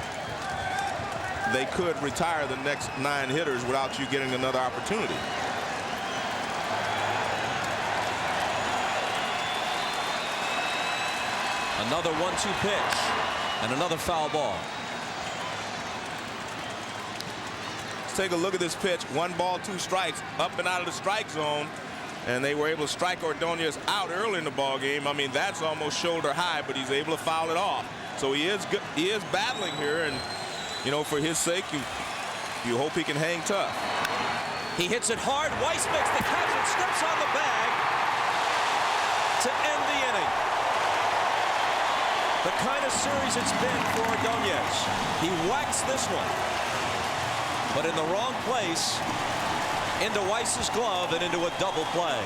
they could retire the next 9 hitters without you getting another opportunity. Another 1-2 pitch and another foul ball. Let's take a look at this pitch. 1 ball, 2 strikes, up and out of the strike zone, and they were able to strike Ordonez out early in the ball game. I mean, that's almost shoulder high, but he's able to foul it off. So he is good. He is battling here, and you know, for his sake, you hope he can hang tough. He hits it hard. Weiss makes the catch and steps on the bag to end the inning. The kind of series it's been for Ordonez. He whacks this one, but in the wrong place, into Weiss's glove and into a double play.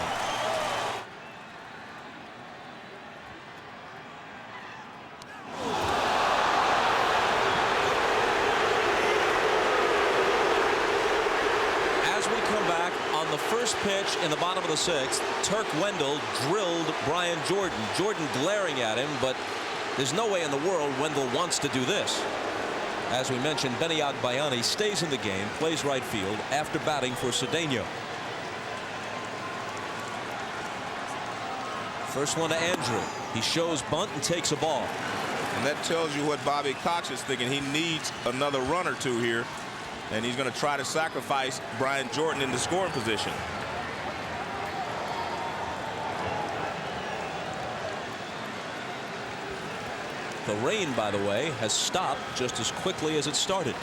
As we come back, on the first pitch in the bottom of the 6th, Turk Wendell drilled Brian Jordan. Jordan glaring at him, but there's no way in the world Wendell wants to do this. As we mentioned, Benny Agbayani stays in the game, plays right field after batting for Cedeno. First one to Andrew. He shows bunt and takes a ball. And that tells you what Bobby Cox is thinking. He needs another run or 2 here, and he's going to try to sacrifice Brian Jordan in the scoring position. The rain, by the way, has stopped just as quickly as it started.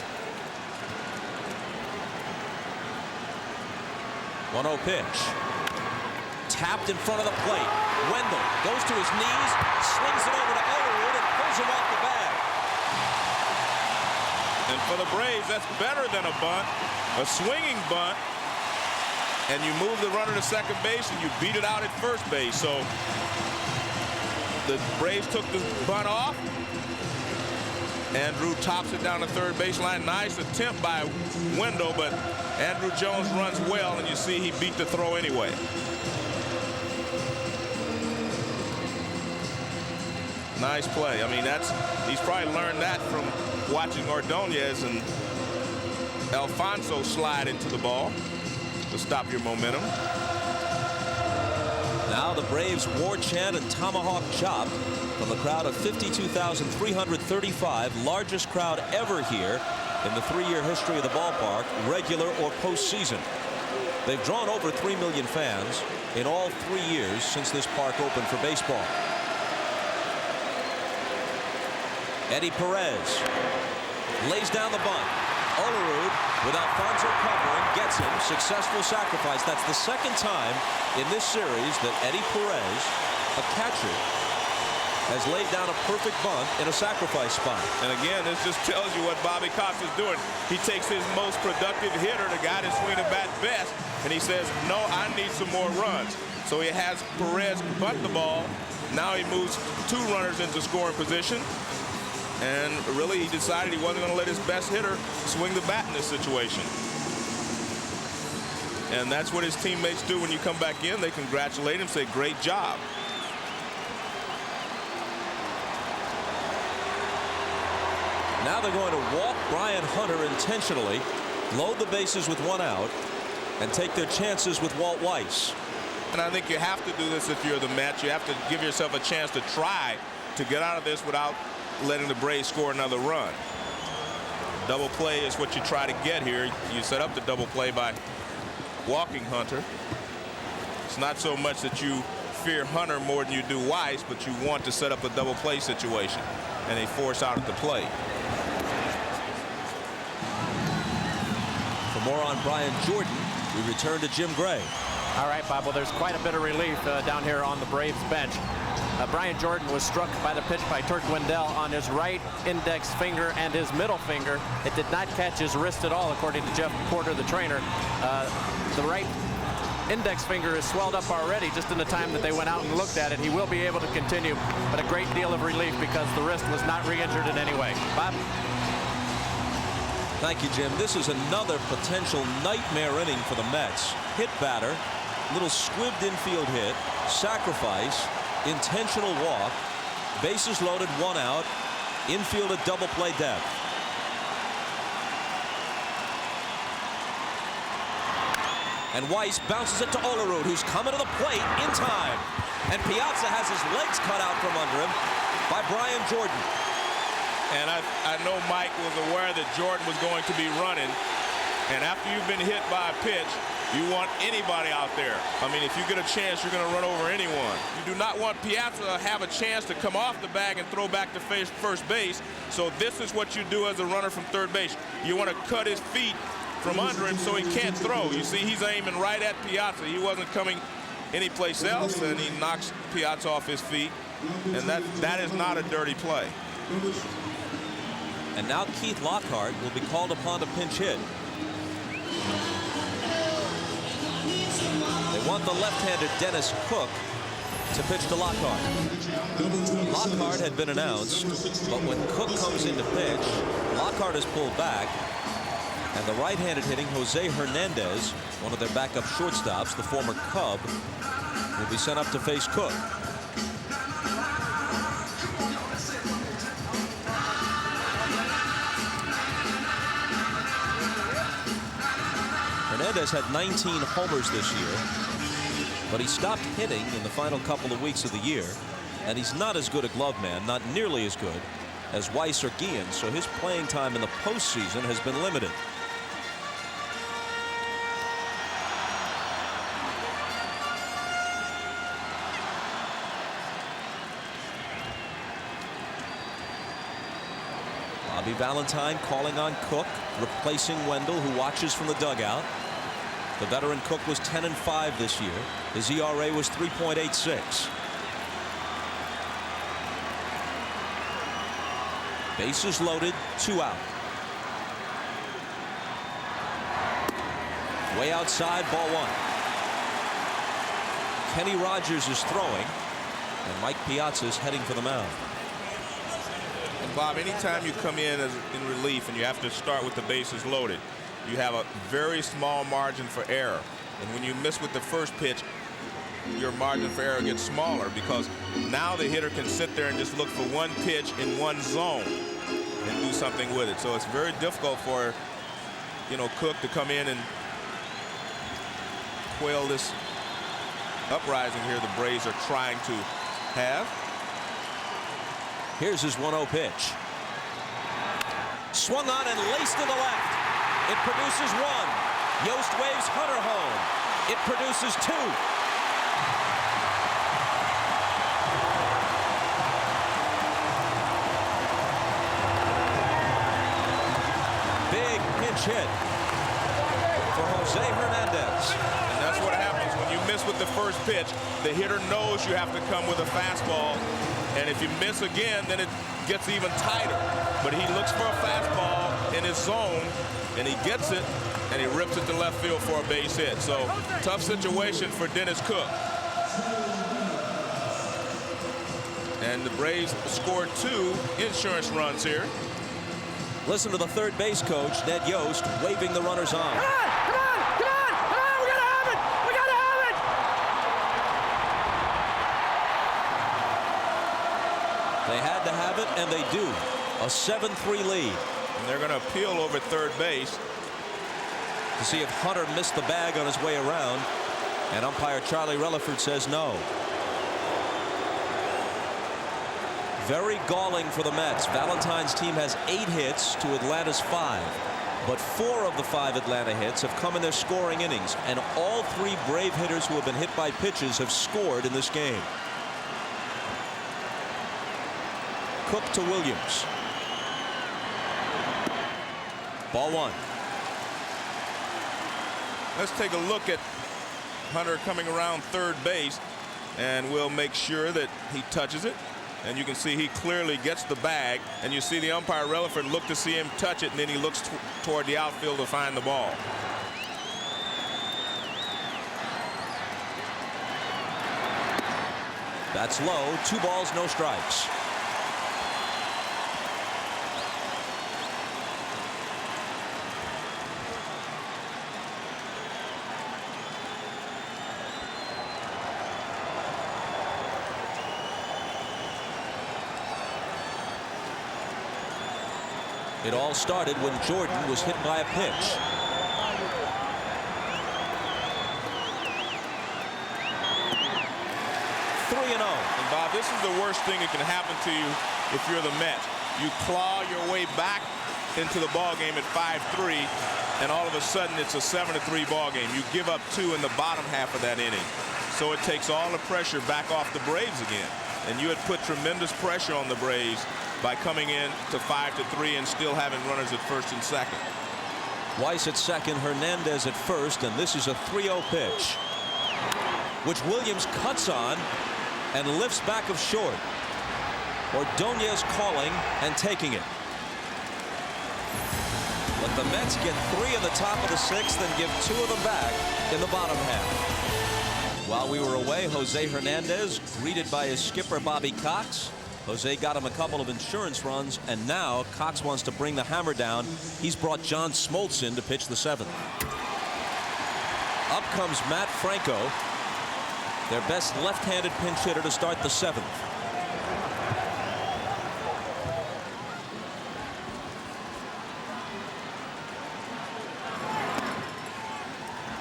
1-0 pitch. Tapped in front of the plate. Wendell goes to his knees, slings it over to Olerud, and pulls him off the bag. And for the Braves, that's better than a bunt, a swinging bunt. And you move the runner to second base and you beat it out at first base. So the Braves took the bunt off. Andrew tops it down the third baseline. Nice attempt by Wendell, but Andrew Jones runs well, and you see he beat the throw anyway. Nice play. I mean, he's probably learned that from watching Ordonez and Alfonso slide into the ball to stop your momentum. Now the Braves war chant and tomahawk chop from a crowd of 52,335, largest crowd ever here in the 3-year history of the ballpark, regular or postseason. They've drawn over 3 million fans in all 3 years since this park opened for baseball. Eddie Perez lays down the bunt. Olerud, with Alfonso covering, gets him. Successful sacrifice. That's the second time in this series that Eddie Perez, a catcher, has laid down a perfect bunt in a sacrifice spot. And again, this just tells you what Bobby Cox is doing. He takes his most productive hitter, the guy that's swinging the bat best, and he says, no, I need some more runs. So he has Perez bunt the ball. Now he moves 2 runners into scoring position. And really, he decided he wasn't going to let his best hitter swing the bat in this situation. And that's what his teammates do when you come back in. They congratulate him, say, great job. Now they're going to walk Brian Hunter intentionally, load the bases with 1 out, and take their chances with Walt Weiss. And I think you have to do this if you're the Mets. You have to give yourself a chance to try to get out of this without letting the Braves score another run. Double play is what you try to get here. You set up the double play by walking Hunter. It's not so much that you fear Hunter more than you do Weiss, but you want to set up a double play situation, and they force out at the plate. For more on Brian Jordan, we return to Jim Gray. All right, Bob. Well, there's quite a bit of relief down here on the Braves bench. Brian Jordan was struck by the pitch by Turk Wendell on his right index finger and his middle finger. It did not catch his wrist at all, according to Jeff Porter, the trainer. The right index finger is swelled up already just in the time that they went out and looked at it. He will be able to continue, but a great deal of relief because the wrist was not re-injured in any way. Bob? Thank you, Jim. This is another potential nightmare inning for the Mets. Hit batter, little squibbed infield hit, sacrifice, intentional walk, bases loaded, 1 out, infield at double play depth. And Weiss bounces it to Olerud, who's coming to the plate in time. And Piazza has his legs cut out from under him by Brian Jordan. And I know Mike was aware that Jordan was going to be running. And after you've been hit by a pitch, you want anybody out there. I mean, if you get a chance, you're going to run over anyone. You do not want Piazza to have a chance to come off the bag and throw back to first base. So this is what you do as a runner from third base. You want to cut his feet from under him so he can't throw. You see, he's aiming right at Piazza. He wasn't coming anyplace else, and he knocks Piazza off his feet. And that is not a dirty play. And now Keith Lockhart will be called upon to pinch hit. They want the left-hander Dennis Cook to pitch to Lockhart. Lockhart had been announced, but when Cook comes in to pitch, Lockhart is pulled back, and the right-handed hitting Jose Hernandez, one of their backup shortstops, the former Cub, will be sent up to face Cook. Hernandez had 19 homers this year, but he stopped hitting in the final couple of weeks of the year, and he's not as good a glove man, not nearly as good as Weiss or Guillen, so his playing time in the postseason has been limited. Bobby Valentine calling on Cook, replacing Wendell, who watches from the dugout. The veteran Cook was 10-5 this year. His ERA was 3.86. Bases loaded, 2 out. Way outside, ball 1. Kenny Rogers is throwing, and Mike Piazza is heading for the mound. And Bob, anytime you come in relief and you have to start with the bases loaded, you have a very small margin for error. And when you miss with the first pitch, your margin for error gets smaller because now the hitter can sit there and just look for one pitch in one zone and do something with it. So it's very difficult for, Cook to come in and quail this uprising here the Braves are trying to have. Here's his 1-0 pitch. Swung on and laced to the left. It produces 1. Yost waves Hunter home. It produces 2. Big pinch hit for Jose Hernandez. And that's what happens when you miss with the first pitch. The hitter knows you have to come with a fastball. And if you miss again, then it gets even tighter. But he looks for a fastball in his zone, and he gets it, and he rips it to left field for a base hit. So tough situation for Dennis Cook. And the Braves scored 2 insurance runs here. Listen to the third base coach, Ned Yost, waving the runners on. Come on! We gotta have it! We gotta have it! They had to have it, and they do. A 7-3 lead. And they're going to appeal over third base To see if Hunter missed the bag on his way around. And umpire Charlie Relaford says no. Very galling for the Mets. Valentine's team has 8 hits to Atlanta's 5. But 4 of the 5 Atlanta hits have come in their scoring innings. And all 3 Brave hitters who have been hit by pitches have scored in this game. Cook to Williams. Ball 1. Let's take a look at Hunter coming around third base, and we'll make sure that he touches it. And you can see he clearly gets the bag, and you see the umpire Relaford look to see him touch it, and then he looks toward the outfield to find the ball. That's low. 2 balls, no strikes. It all started when Jordan was hit by a pitch. And Bob, this is the worst thing that can happen to you if you're the Mets. You claw your way back into the ball game at 5-3, and all of a sudden it's a 7-3 ball game. You give up 2 in the bottom half of that inning. So it takes all the pressure back off the Braves again. And you had put tremendous pressure on the Braves by coming in to 5-3 and still having runners at first and second. Weiss at second, Hernandez at first, and this is a 3-0 pitch, which Williams cuts on and lifts back of short. Ordonez calling and taking it. Let the Mets get 3 in the top of the 6th and give 2 of them back in the bottom half. While we were away, Jose Hernandez greeted by his skipper Bobby Cox. Jose got him a couple of insurance runs, and now Cox wants to bring the hammer down. He's brought John Smoltz in to pitch the 7th. Up comes Matt Franco, their best left-handed pinch hitter to start the 7th.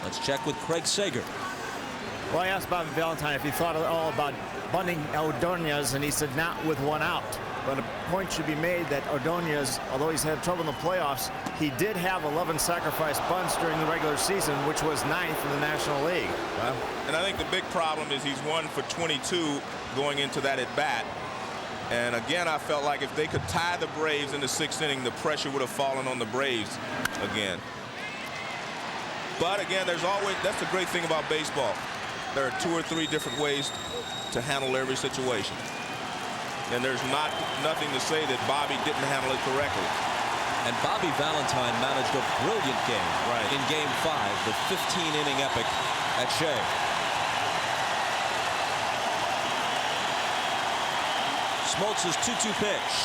Let's check with Craig Sager. Well, I asked Bobby Valentine if he thought at all about bunting Ordonez, and he said not with 1 out. But a point should be made that Ordonez, although he's had trouble in the playoffs, he did have 11 sacrifice bunts during the regular season, which was 9th in the National League. Well, and I think the big problem is he's 1 for 22 going into that at bat. And again, I felt like if they could tie the Braves in the 6th inning, the pressure would have fallen on the Braves again. But again, that's the great thing about baseball. There are 2 or 3 different ways to handle every situation. And there's nothing to say that Bobby didn't handle it correctly. And Bobby Valentine managed a brilliant game in Game 5, the 15-inning epic at Shea. Smoltz's 2-2 pitch.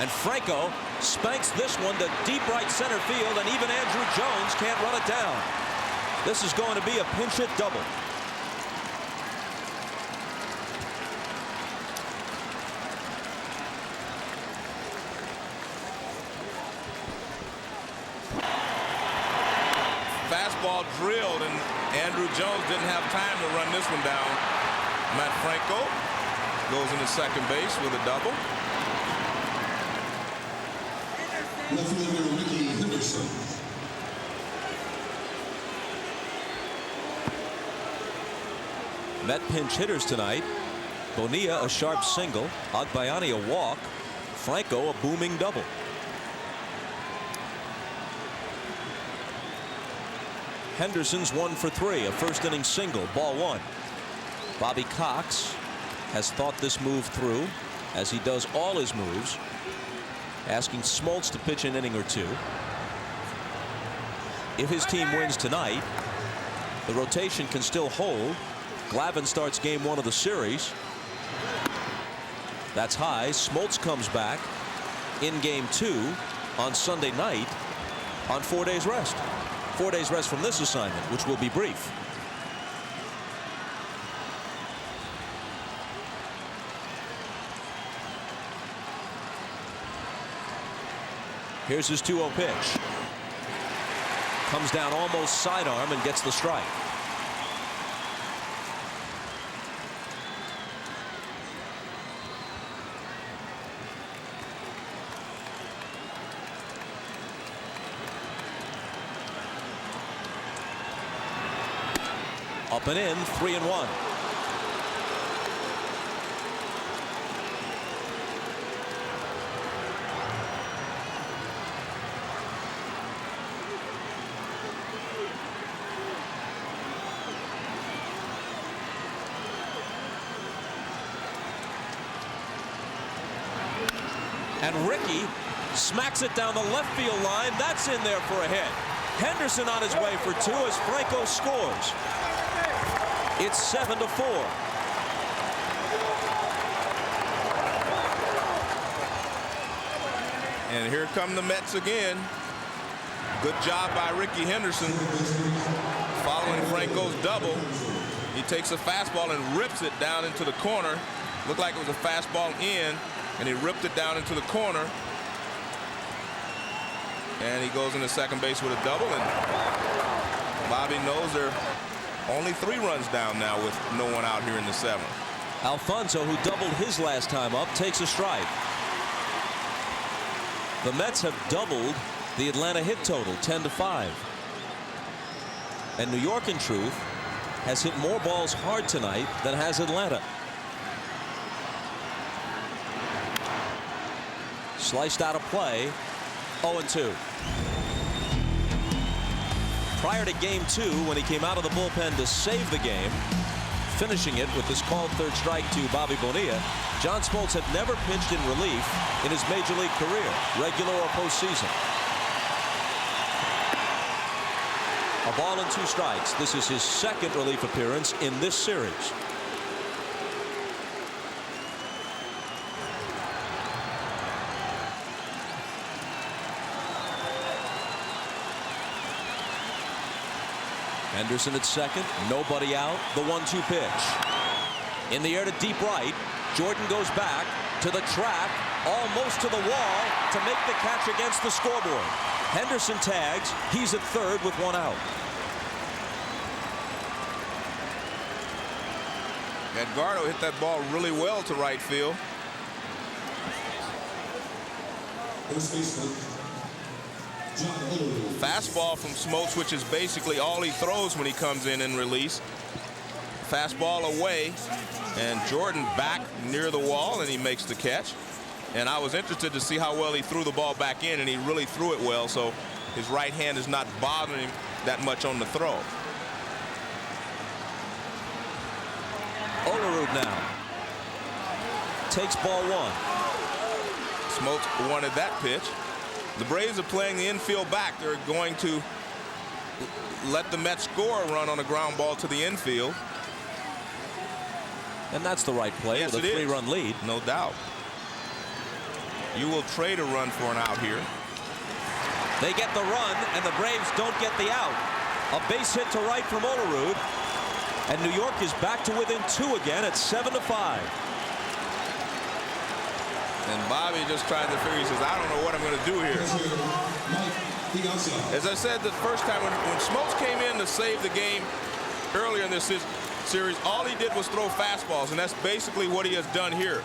And Franco spanks this one to deep right center field, and even Andrew Jones can't run it down. This is going to be a pinch hit double. Fastball drilled, and Andrew Jones didn't have time to run this one down. Matt Franco goes into second base with a double. Left fielder Rickey Henderson. Met pinch hitters tonight. Bonilla a sharp single, Agbayani a walk, Franco a booming double. Henderson's 1 for 3, a first inning single, ball 1. Bobby Cox has thought this move through, as he does all his moves, asking Smoltz to pitch an inning or 2. If his team wins tonight, the rotation can still hold. Glavine starts game 1 of the series. That's high. Smoltz comes back in game 2 on Sunday night on 4 days rest. 4 days rest from this assignment, which will be brief. Here's his 2-0 pitch. Comes down almost sidearm and gets the strike. Up and in, 3-1. And Rickey smacks it down the left field line. That's in there for a hit. Henderson on his way for 2 as Franco scores. It's 7-4. And here come the Mets again. Good job by Rickey Henderson following Franco's double. He takes a fastball and rips it down into the corner. Looked like it was a fastball in, and he ripped it down into the corner. And he goes into second base with a double, and Bobby knows they're only 3 runs down now with no one out here in the 7th. Alfonso, who doubled his last time up, takes a strike. The Mets have doubled the Atlanta hit total, 10-5. And New York, in truth, has hit more balls hard tonight than has Atlanta. Sliced out of play, 0-2. Prior to game 2, when he came out of the bullpen to save the game, finishing it with this called third strike to Bobby Bonilla, John Smoltz had never pitched in relief in his major league career, regular or postseason. A ball and 2 strikes. This is his 2nd relief appearance in this series. Henderson at second, nobody out, the 1-2 pitch. In the air to deep right, Jordan goes back to the track, almost to the wall to make the catch against the scoreboard. Henderson tags, he's at third with 1 out. Edgardo hit that ball really well to right field. Fastball from Smoltz, which is basically all he throws when he comes in release. Fastball away, and Jordan back near the wall, and he makes the catch. And I was interested to see how well he threw the ball back in, and he really threw it well, so his right hand is not bothering him that much on the throw. Olerud now takes ball one. Smoltz wanted that pitch. The Braves are playing the infield back. They're going to let the Mets score a run on a ground ball to the infield. And that's the right play with a 3-run lead. No doubt. You will trade a run for an out here. They get the run, and the Braves don't get the out. A base hit to right from Olerud. And New York is back to within 2 again at 7-5. And Bobby just trying to figure, he says, I don't know what I'm going to do here. As I said the first time, when Smoltz came in to save the game earlier in this series, all he did was throw fastballs, and that's basically what he has done here.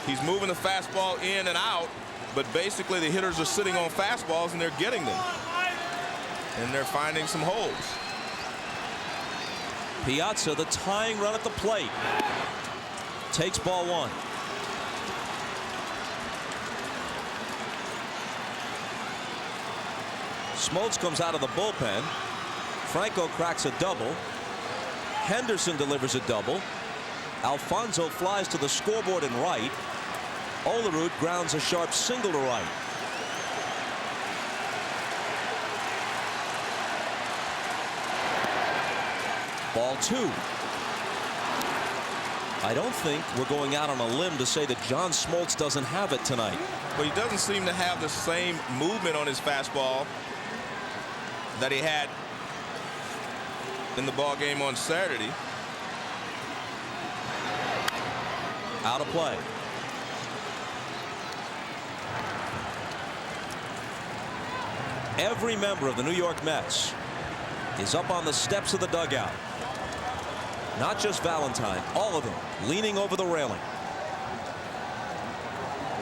He's moving the fastball in and out, but basically the hitters are sitting on fastballs and they're getting them. And they're finding some holes. Piazza, the tying run at the plate, takes ball one. Smoltz comes out of the bullpen. Franco cracks a double. Henderson delivers a double. Alfonso flies to the scoreboard in right. Olerud grounds a sharp single to right. Ball two. I don't think we're going out on a limb to say that John Smoltz doesn't have it tonight. But he doesn't seem to have the same movement on his fastball that he had in the ball game on Saturday. Out of play. Every member of the New York Mets is up on the steps of the dugout. Not just Valentine, all of them leaning over the railing.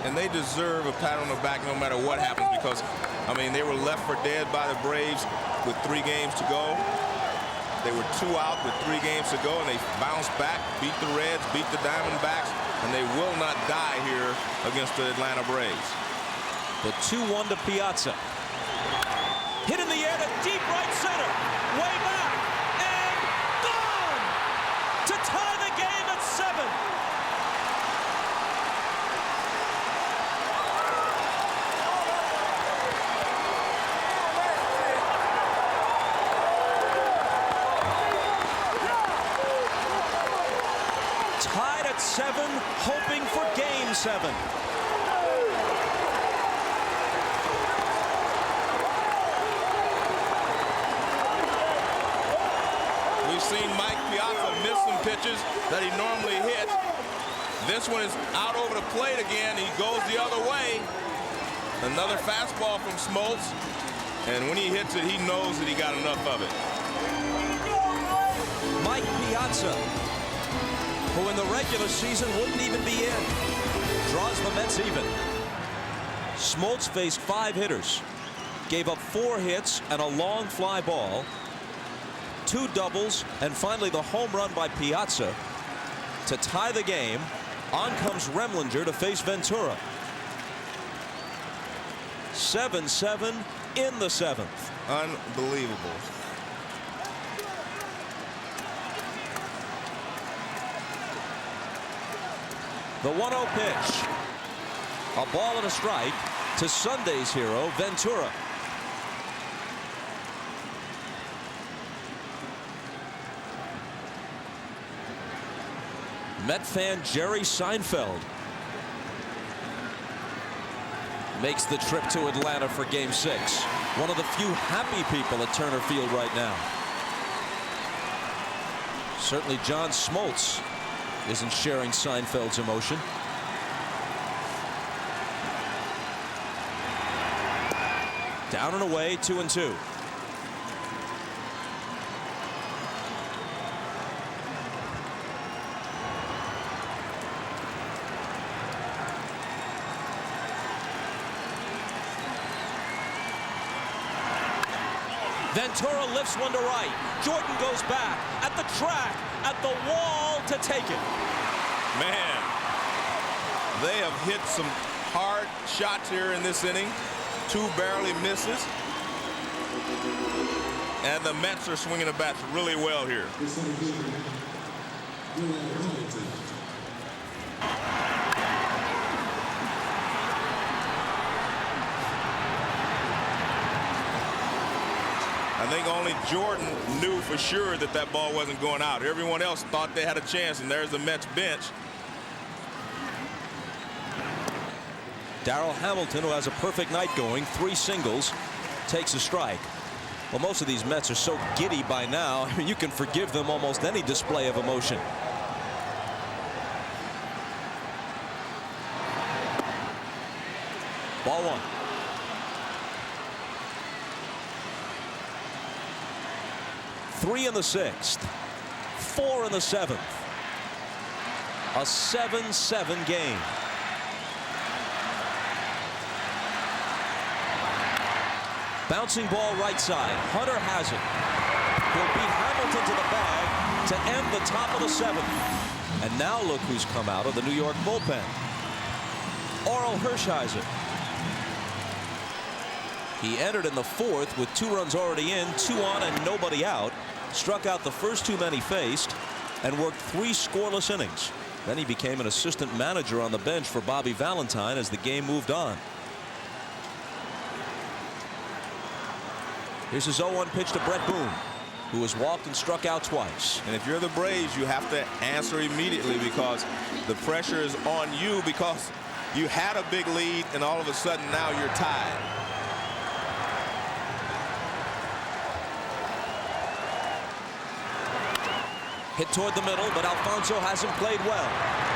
And they deserve a pat on the back no matter what happens, because, I mean, they were left for dead by the Braves with 3 games to go. They were 2 out with 3 games to go, and they bounced back, beat the Reds, beat the Diamondbacks, and they will not die here against the Atlanta Braves. The 2-1 to Piazza. Hit in the air to deep right center. Way back. And gone! To tie the game at 7. Tied at 7, hoping for game 7. We've seen Mike Piazza miss some pitches that he normally hits. This one is out over the plate again. He goes the other way. Another fastball from Smoltz. And when he hits it, he knows that he got enough of it. Mike Piazza, who in the regular season wouldn't even be in, draws the Mets even. Smoltz faced 5 hitters, gave up 4 hits and a long fly ball, 2 doubles, and finally the home run by Piazza to tie the game. On comes Remlinger to face Ventura. 7-7 in the 7th. Unbelievable. The 1-0 pitch. A ball and a strike to Sunday's hero, Ventura. Met fan Jerry Seinfeld makes the trip to Atlanta for Game 6. One of the few happy people at Turner Field right now. Certainly John Smoltz isn't sharing Seinfeld's emotion. Down and away, 2-2. Ventura lifts one to right. Jordan goes back at the track, at the wall to take it. Man, they have hit some hard shots here in this inning. 2 barely misses. And the Mets are swinging the bats really well here. I think only Jordan knew for sure that that ball wasn't going out. Everyone else thought they had a chance, and there's the Mets bench. Darrell Hamilton, who has a perfect night going, 3 singles, takes a strike. Well, most of these Mets are so giddy by now, I mean, you can forgive them almost any display of emotion. Ball 1. Three in the 6th, 4 in the 7th. A 7-7 game. Bouncing ball right side. Hunter has it. He'll beat Hamilton to the bag to end the top of the 7th. And now look who's come out of the New York bullpen. Orel Hershiser. He entered in the 4th with 2 runs already in, 2 on and nobody out. Struck out the first 2 men he faced and worked 3 scoreless innings. Then he became an assistant manager on the bench for Bobby Valentine as the game moved on. Here's his 0-1 pitch to Brett Boone, who has walked and struck out twice. And if you're the Braves, you have to answer immediately because the pressure is on you because you had a big lead and all of a sudden now you're tied. Hit toward the middle, but Alfonso hasn't played well,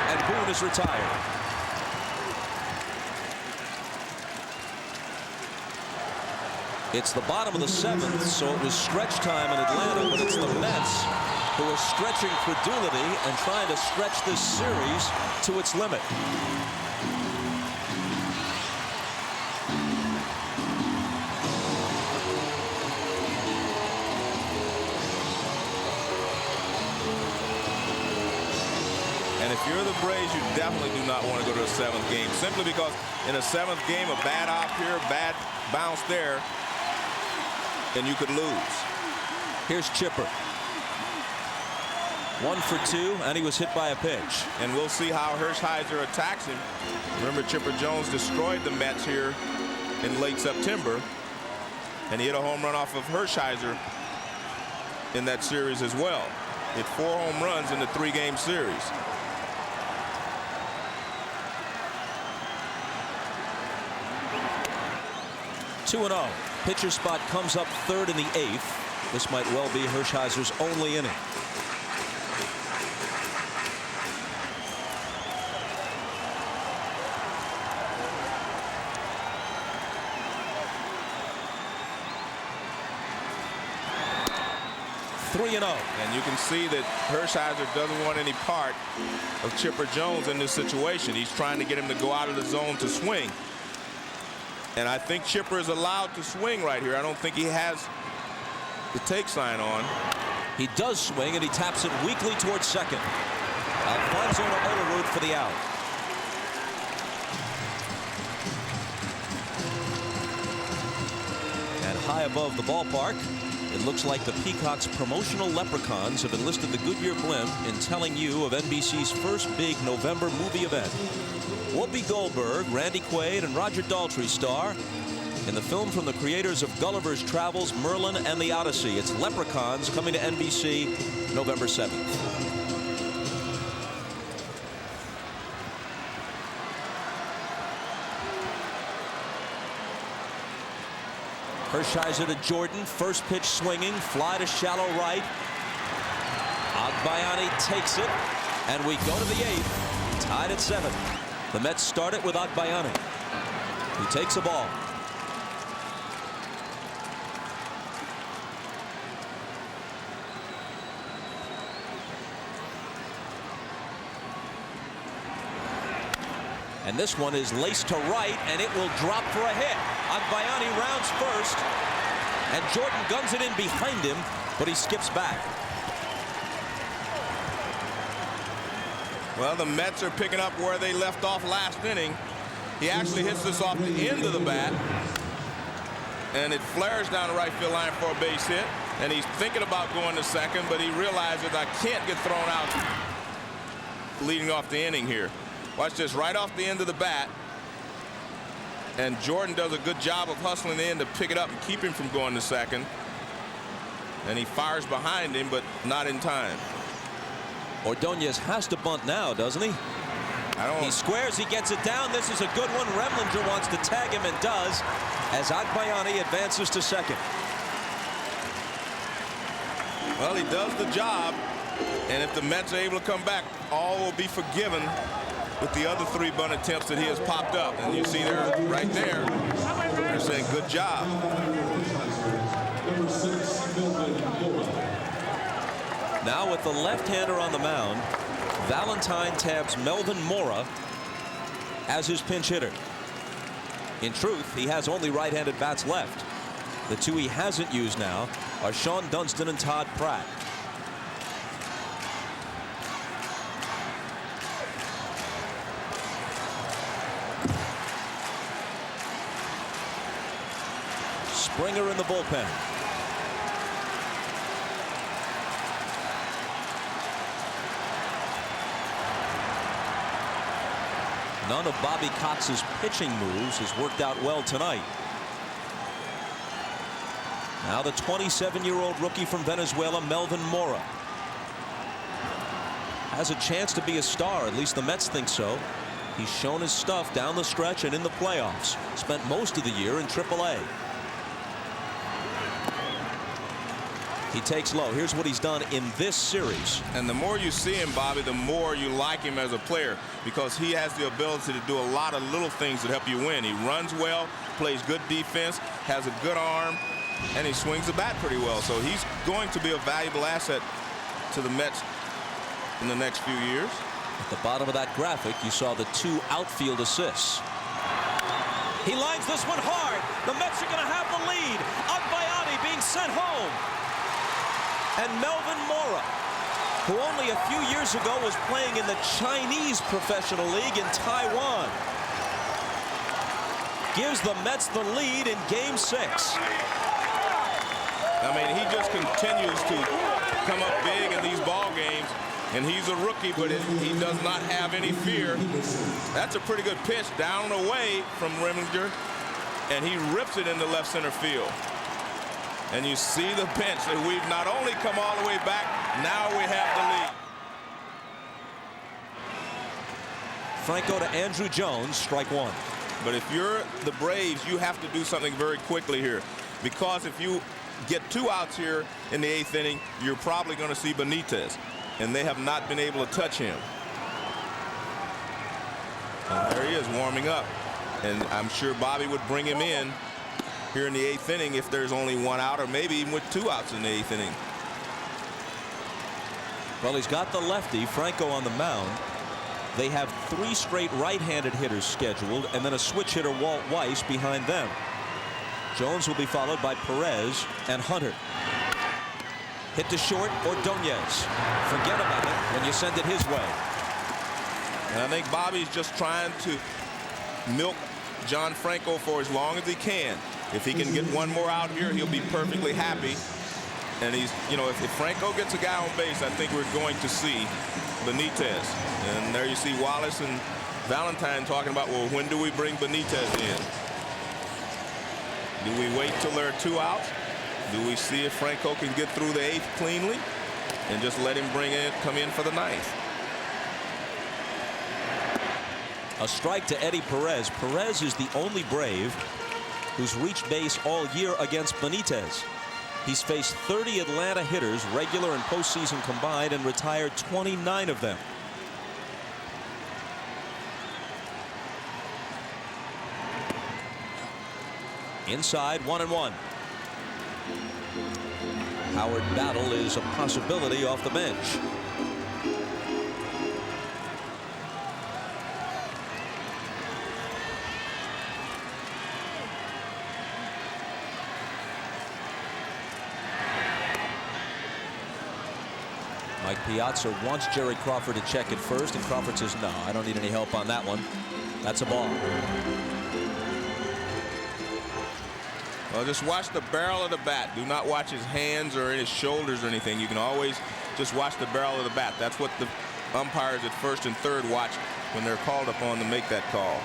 and Boone is retired. It's the bottom of the 7th, so it was stretch time in Atlanta, but it's the Mets who are stretching credulity and trying to stretch this series to its limit. And if you're the Braves, you definitely do not want to go to a 7th game, simply because in a 7th game, a bad op here, bad bounce there, and you could lose. Here's Chipper. 1 for 2, and he was hit by a pitch. And we'll see how Hershiser attacks him. Remember, Chipper Jones destroyed the Mets here in late September, and he hit a home run off of Hershiser in that series as well. Hit 4 home runs in the 3-game series. Two 2-0. Pitcher spot comes up 3rd in the 8th. This might well be Hershiser's only inning. And you can see that Hershiser doesn't want any part of Chipper Jones in this situation. He's trying to get him to go out of the zone to swing. And I think Chipper is allowed to swing right here. I don't think he has the take sign on. He does swing, and he taps it weakly towards second. Alfonso to Olerud for the out. And high above the ballpark, it looks like the Peacock's promotional leprechauns have enlisted the Goodyear blimp in telling you of NBC's first big November movie event. Whoopi Goldberg, Randy Quaid, and Roger Daltrey star in the film from the creators of Gulliver's Travels, Merlin, and the Odyssey. It's Leprechauns, coming to NBC November 7th. Hershiser to Jordan, first pitch swinging, fly to shallow right. Agbayani takes it, and we go to the 8th, tied at 7. The Mets start it with Agbayani, who takes a ball. And this one is laced to right, and it will drop for a hit. Agbayani rounds first, and Jordan guns it in behind him, but he skips back. Well, the Mets are picking up where they left off last inning. He actually hits this off the end of the bat, and it flares down the right field line for a base hit. And he's thinking about going to second, but he realizes I can't get thrown out leading off the inning here. Watch this, right off the end of the bat. And Jordan does a good job of hustling in to pick it up and keep him from going to second. And he fires behind him, but not in time. Ordonez has to bunt now, doesn't he? He squares, he gets it down. This is a good one. Remlinger wants to tag him and does, as Agbayani advances to second. Well, he does the job, and if the Mets are able to come back, all will be forgiven with the other 3 bunt attempts that he has popped up. And you see there, right there, they're saying good job. Now with the left-hander on the mound, Valentine tabs Melvin Mora as his pinch hitter. In truth, he has only right-handed bats left. The 2 he hasn't used now are Sean Dunston and Todd Pratt. Springer in the bullpen. None of Bobby Cox's pitching moves has worked out well tonight. Now the 27-year-old rookie from Venezuela, Melvin Mora, has a chance to be a star. At least the Mets think so. He's shown his stuff down the stretch and in the playoffs. Spent most of the year in AAA. He takes low. Here's what he's done in this series. And the more you see him, Bobby, the more you like him as a player, because he has the ability to do a lot of little things that help you win. He runs well, plays good defense, has a good arm, and he swings the bat pretty well. So he's going to be a valuable asset to the Mets in the next few years. At the bottom of that graphic, you saw the 2 outfield assists. He lines this one hard. The Mets are going to have the lead. Agbayani being sent home. And Melvin Mora, who only a few years ago was playing in the Chinese Professional League in Taiwan, gives the Mets the lead in Game 6. I mean, he just continues to come up big in these ball games, and he's a rookie, but he does not have any fear. That's a pretty good pitch down and away from Remlinger, and he rips it into left center field. And you see the bench that we've not only come all the way back, now we have the lead. Franco to Andrew Jones, strike 1. But if you're the Braves, you have to do something very quickly here, because if you get 2 outs here in the 8th inning, you're probably going to see Benitez, and they have not been able to touch him. And there he is warming up, and I'm sure Bobby would bring him in here in the 8th inning if there's only 1 out, or maybe even with 2 outs in the 8th inning. Well, he's got the lefty, Franco, on the mound. They have 3 straight right-handed hitters scheduled, and then a switch hitter, Walt Weiss, behind them. Jones will be followed by Perez and Hunter. Hit to short, Ordonez. Forget about it when you send it his way. And I think Bobby's just trying to milk John Franco for as long as he can. If he can get 1 more out here, he'll be perfectly happy. And he's, you know, if Franco gets a guy on base, I think we're going to see Benitez. And there you see Wallace and Valentine talking about, well, when do we bring Benitez in? Do we wait till there are 2 outs? Do we see if Franco can get through the 8th cleanly and just let him come in for the 9th? A strike to Eddie Perez. Perez is the only Brave who's reached base all year against Benitez. He's faced 30 Atlanta hitters, regular and postseason combined, and retired 29 of them. Inside, 1-1. Howard Battle is a possibility off the bench. Mike Piazza wants Jerry Crawford to check it first, and Crawford says, no, I don't need any help on that one. That's a ball. Well, just watch the barrel of the bat. Do not watch his hands or his shoulders or anything. You can always just watch the barrel of the bat. That's what the umpires at first and third watch when they're called upon to make that call.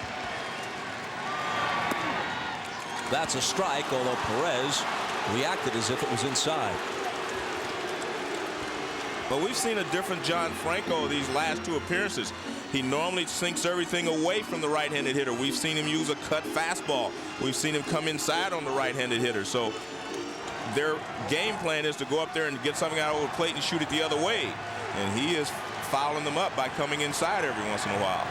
That's a strike, although Perez reacted as if it was inside. But we've seen a different John Franco these last two appearances. He normally sinks everything away from the right-handed hitter. We've seen him use a cut fastball. We've seen him come inside on the right-handed hitter. So their game plan is to go up there and get something out of the plate and shoot it the other way. And he is fouling them up by coming inside every once in a while.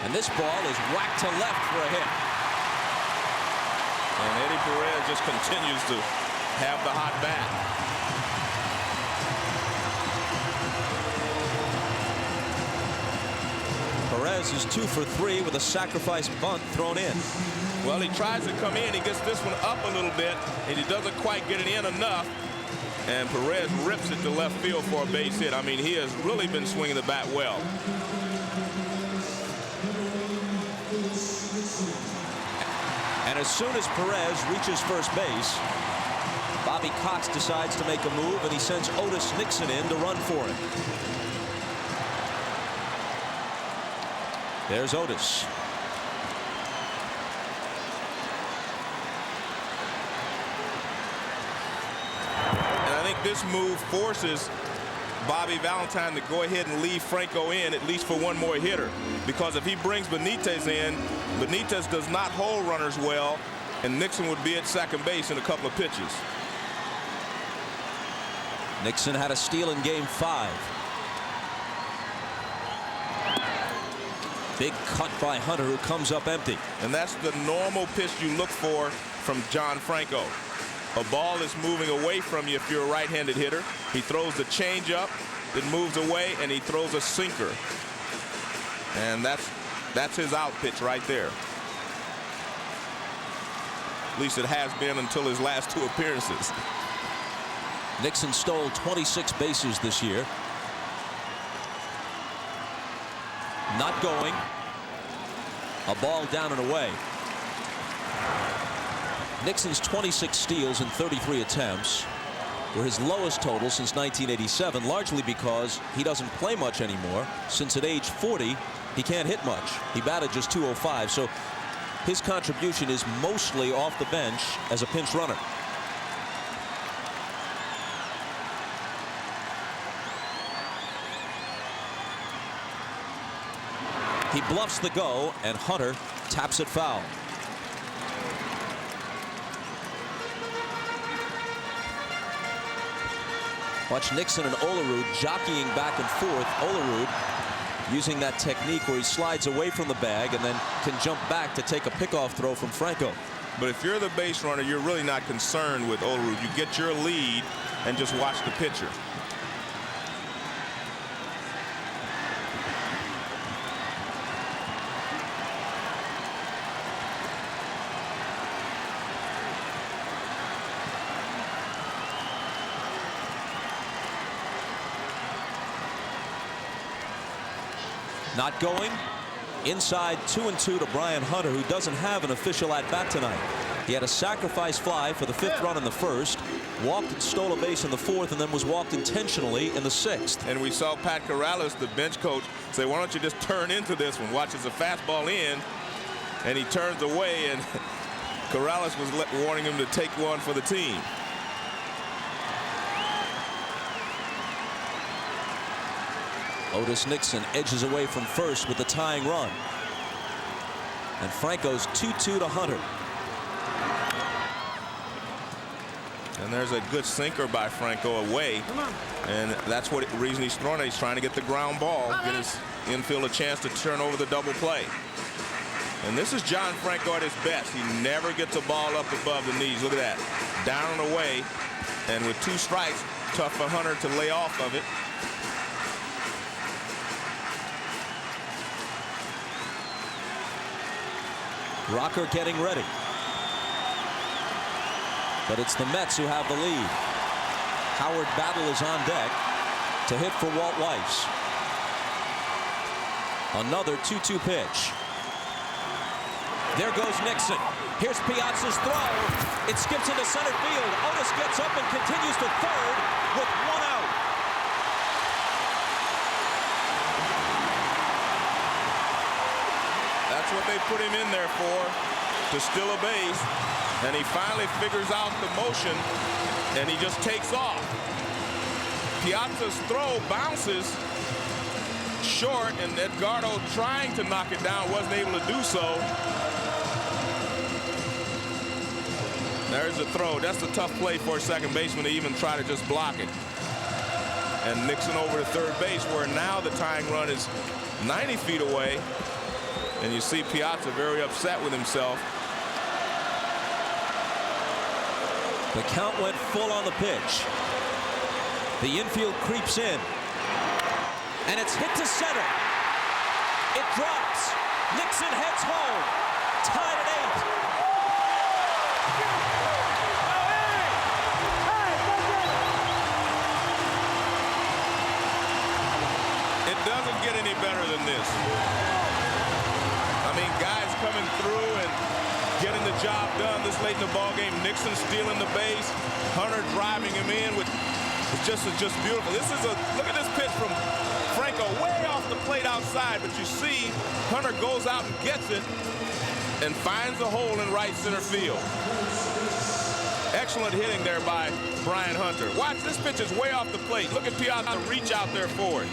And this ball is whacked to left for a hit. And Eddie Perez just continues to have the hot bat. Perez is 2 for 3 with a sacrifice bunt thrown in. Well, he tries to come in. He gets this one up a little bit, and he doesn't quite get it in enough. And Perez rips it to left field for a base hit. I mean, he has really been swinging the bat well. And as soon as Perez reaches first base, Bobby Cox decides to make a move, and he sends Otis Nixon in to run for him. There's Otis. And I think this move forces Bobby Valentine to go ahead and leave Franco in at least for one more hitter. Because if he brings Benitez in, Benitez does not hold runners well, and Nixon would be at second base in a couple of pitches. Nixon had a steal in game 5. Big cut by Hunter, who comes up empty. And that's the normal pitch you look for from John Franco. A ball is moving away from you if you're a right-handed hitter. He throws the changeup, it moves away, and he throws a sinker. And that's his out pitch right there. At least it has been until his last 2 appearances. Nixon stole 26 bases this year. Not going. A ball down and away. Nixon's 26 steals in 33 attempts were his lowest total since 1987, largely because he doesn't play much anymore. Since at age 40, he can't hit much. He batted just .205, so his contribution is mostly off the bench as a pinch runner. He bluffs the go, and Hunter taps it foul. Watch Nixon and Olerud jockeying back and forth. Olerud using that technique where he slides away from the bag and then can jump back to take a pickoff throw from Franco. But if you're the base runner, you're really not concerned with Olerud. You get your lead and just watch the pitcher. Not going. Inside 2-2 to Brian Hunter, who doesn't have an official at-bat tonight. He had a sacrifice fly for the 5th run in the 1st, walked and stole a base in the 4th, and then was walked intentionally in the 6th. And we saw Pat Corrales, the bench coach, say, why don't you just turn into this one? Watches a fastball in, and he turns away, and Corrales was warning him to take one for the team. Otis Nixon edges away from first with the tying run. And Franco's 2-2 to Hunter. And there's a good sinker by Franco away. And that's what reason he's throwing it. He's trying to get the ground ball, get his infield a chance to turn over the double play. And this is John Franco at his best. He never gets a ball up above the knees. Look at that. Down and away. And with 2 strikes, tough for Hunter to lay off of it. Rocker getting ready. But it's the Mets who have the lead. Howard Battle is on deck to hit for Walt Weiss. Another 2-2 pitch. There goes Nixon. Here's Piazza's throw. It skips into center field. Otis gets up and continues to third with one out. That's what they put him in there for, to steal a base. And he finally figures out the motion, and he just takes off. Piazza's throw bounces short, and Edgardo, trying to knock it down, wasn't able to do so. There's the throw. That's a tough play for a second baseman to even try to just block it. And Nixon over to third base, where now the tying run is 90 feet away. And you see Piazza very upset with himself. The count went full on the pitch. The infield creeps in. And it's hit to center. It drops. Nixon heads home. Tied at 8. It doesn't get any better than this. I mean, guys coming through and getting the job done this late in the ballgame. Nixon stealing the base. Hunter driving him in with it's just beautiful. This is look at this pitch from Franco way off the plate outside, but you see Hunter goes out and gets it and finds a hole in right center field. Excellent hitting there by Brian Hunter. Watch, this pitch is way off the plate. Look at Piazza reach out there for it.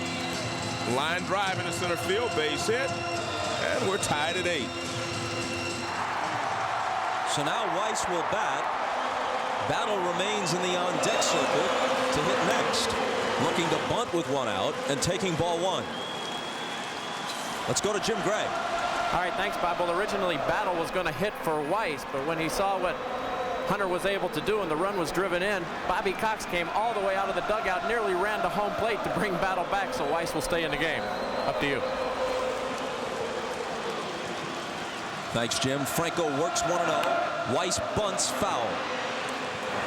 Line drive into center field, base hit, and we're tied at 8. So now Weiss will bat. Battle remains in the on-deck circle to hit next. Looking to bunt with one out and taking ball 1. Let's go to Jim Gray. All right, thanks, Bob. Well, originally Battle was going to hit for Weiss, but when he saw what Hunter was able to do and the run was driven in, Bobby Cox came all the way out of the dugout, nearly ran to home plate to bring Battle back, so Weiss will stay in the game. Up to you. Thanks, Jim. Franco works 1-0. Weiss bunts foul.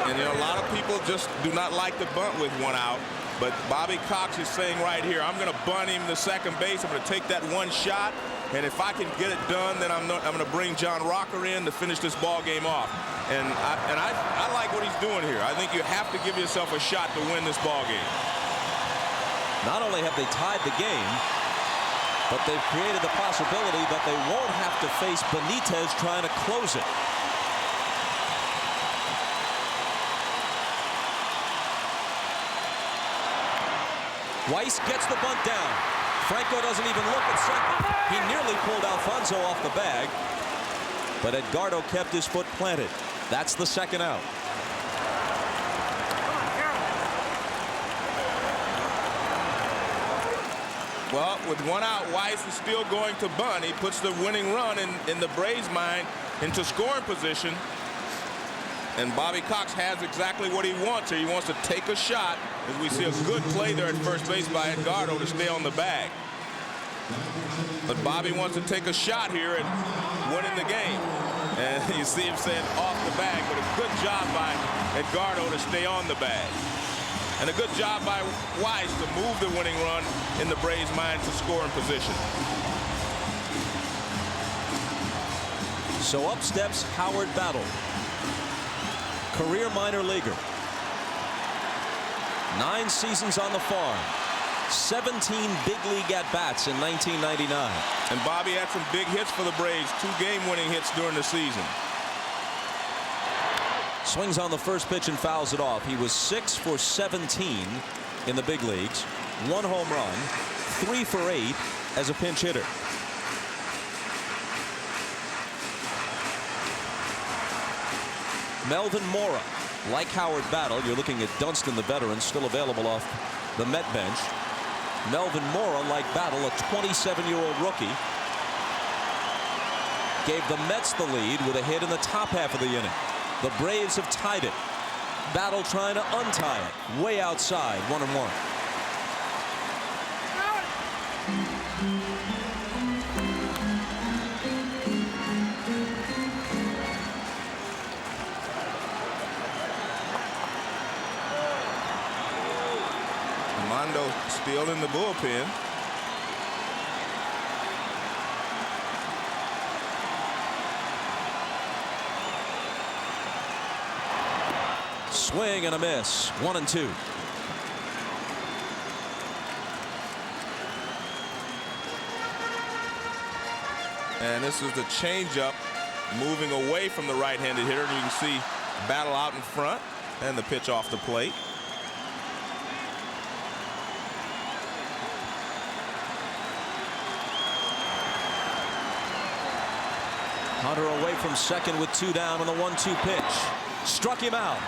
And you know, a lot of people just do not like to bunt with one out. But Bobby Cox is saying right here, I'm going to bunt him to second base. I'm going to take that one shot. And if I can get it done, then I'm going to bring John Rocker in to finish this ball game off. And I like what he's doing here. I think you have to give yourself a shot to win this ball game. Not only have they tied the game, but they've created the possibility that they won't have to face Benitez trying to close it. Weiss gets the bunt down. Franco doesn't even look at second. He nearly pulled Alfonso off the bag, but Edgardo kept his foot planted. That's the second out. Well, with one out, Weiss is still going to bunt. He puts the winning run in the Braves' mind into scoring position. And Bobby Cox has exactly what he wants here. He wants to take a shot, as we see a good play there at first base by Edgardo to stay on the bag. But Bobby wants to take a shot here at winning the game. And you see him saying off the bag, but a good job by Edgardo to stay on the bag. And a good job by Weiss to move the winning run in the Braves' mind to scoring position. So up steps Howard Battle, career minor leaguer. 9 seasons on the farm. 17 big league at-bats in 1999. And Bobby had some big hits for the Braves, 2 game-winning hits during the season. Swings on the first pitch and fouls it off. He was 6 for 17 in the big leagues. 1 home run, 3 for 8 as a pinch hitter. Melvin Mora, like Howard Battle, you're looking at Dunston, the veteran, still available off the Met bench. Melvin Mora, like Battle, a 27-year-old rookie, gave the Mets the lead with a hit in the top half of the inning. The Braves have tied it. Battle trying to untie it. Way outside, 1-1. Mondo still in the bullpen. Swing and a miss. 1-2. And this is the changeup moving away from the right-handed hitter. And you can see battle out in front and the pitch off the plate. Hunter away from second with 2 down on the 1-2 pitch. Struck him out.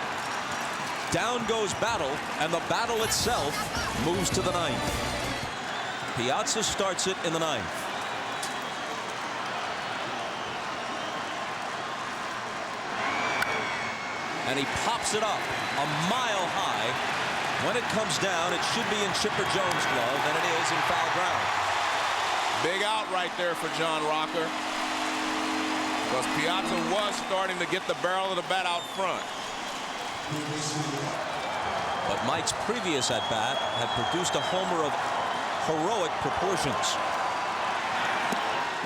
Down goes Battle, and the battle itself moves to the 9th. Piazza starts it in the 9th. And he pops it up a mile high. When it comes down, it should be in Chipper Jones' glove, and it is in foul ground. Big out right there for John Rocker. Because Piazza was starting to get the barrel of the bat out front. But Mike's previous at-bat had produced a homer of heroic proportions.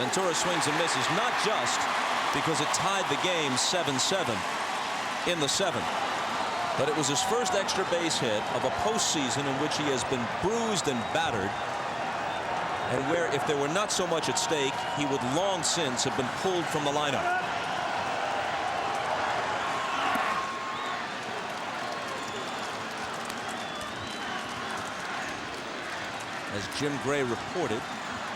Ventura swings and misses, not just because it tied the game 7-7 in the 7th, but it was his first extra base hit of a postseason in which he has been bruised and battered, and where, if there were not so much at stake, he would long since have been pulled from the lineup. As Jim Gray reported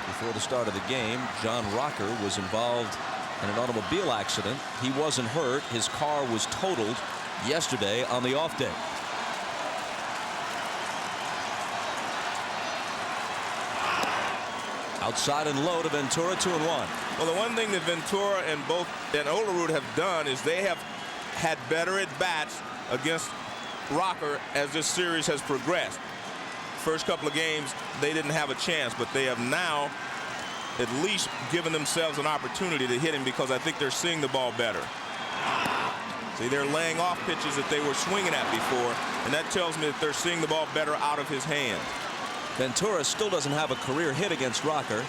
before the start of the game, John Rocker was involved in an automobile accident. He wasn't hurt. His car was totaled yesterday on the off day. Outside and low to Ventura, 2-1. Well, the one thing that Ventura and Olerud have done is they have had better at bats against Rocker as this series has progressed. First couple of games, they didn't have a chance, but they have now at least given themselves an opportunity to hit him because I think they're seeing the ball better. See, they're laying off pitches that they were swinging at before, and that tells me that they're seeing the ball better out of his hand. Ventura still doesn't have a career hit against Rocker,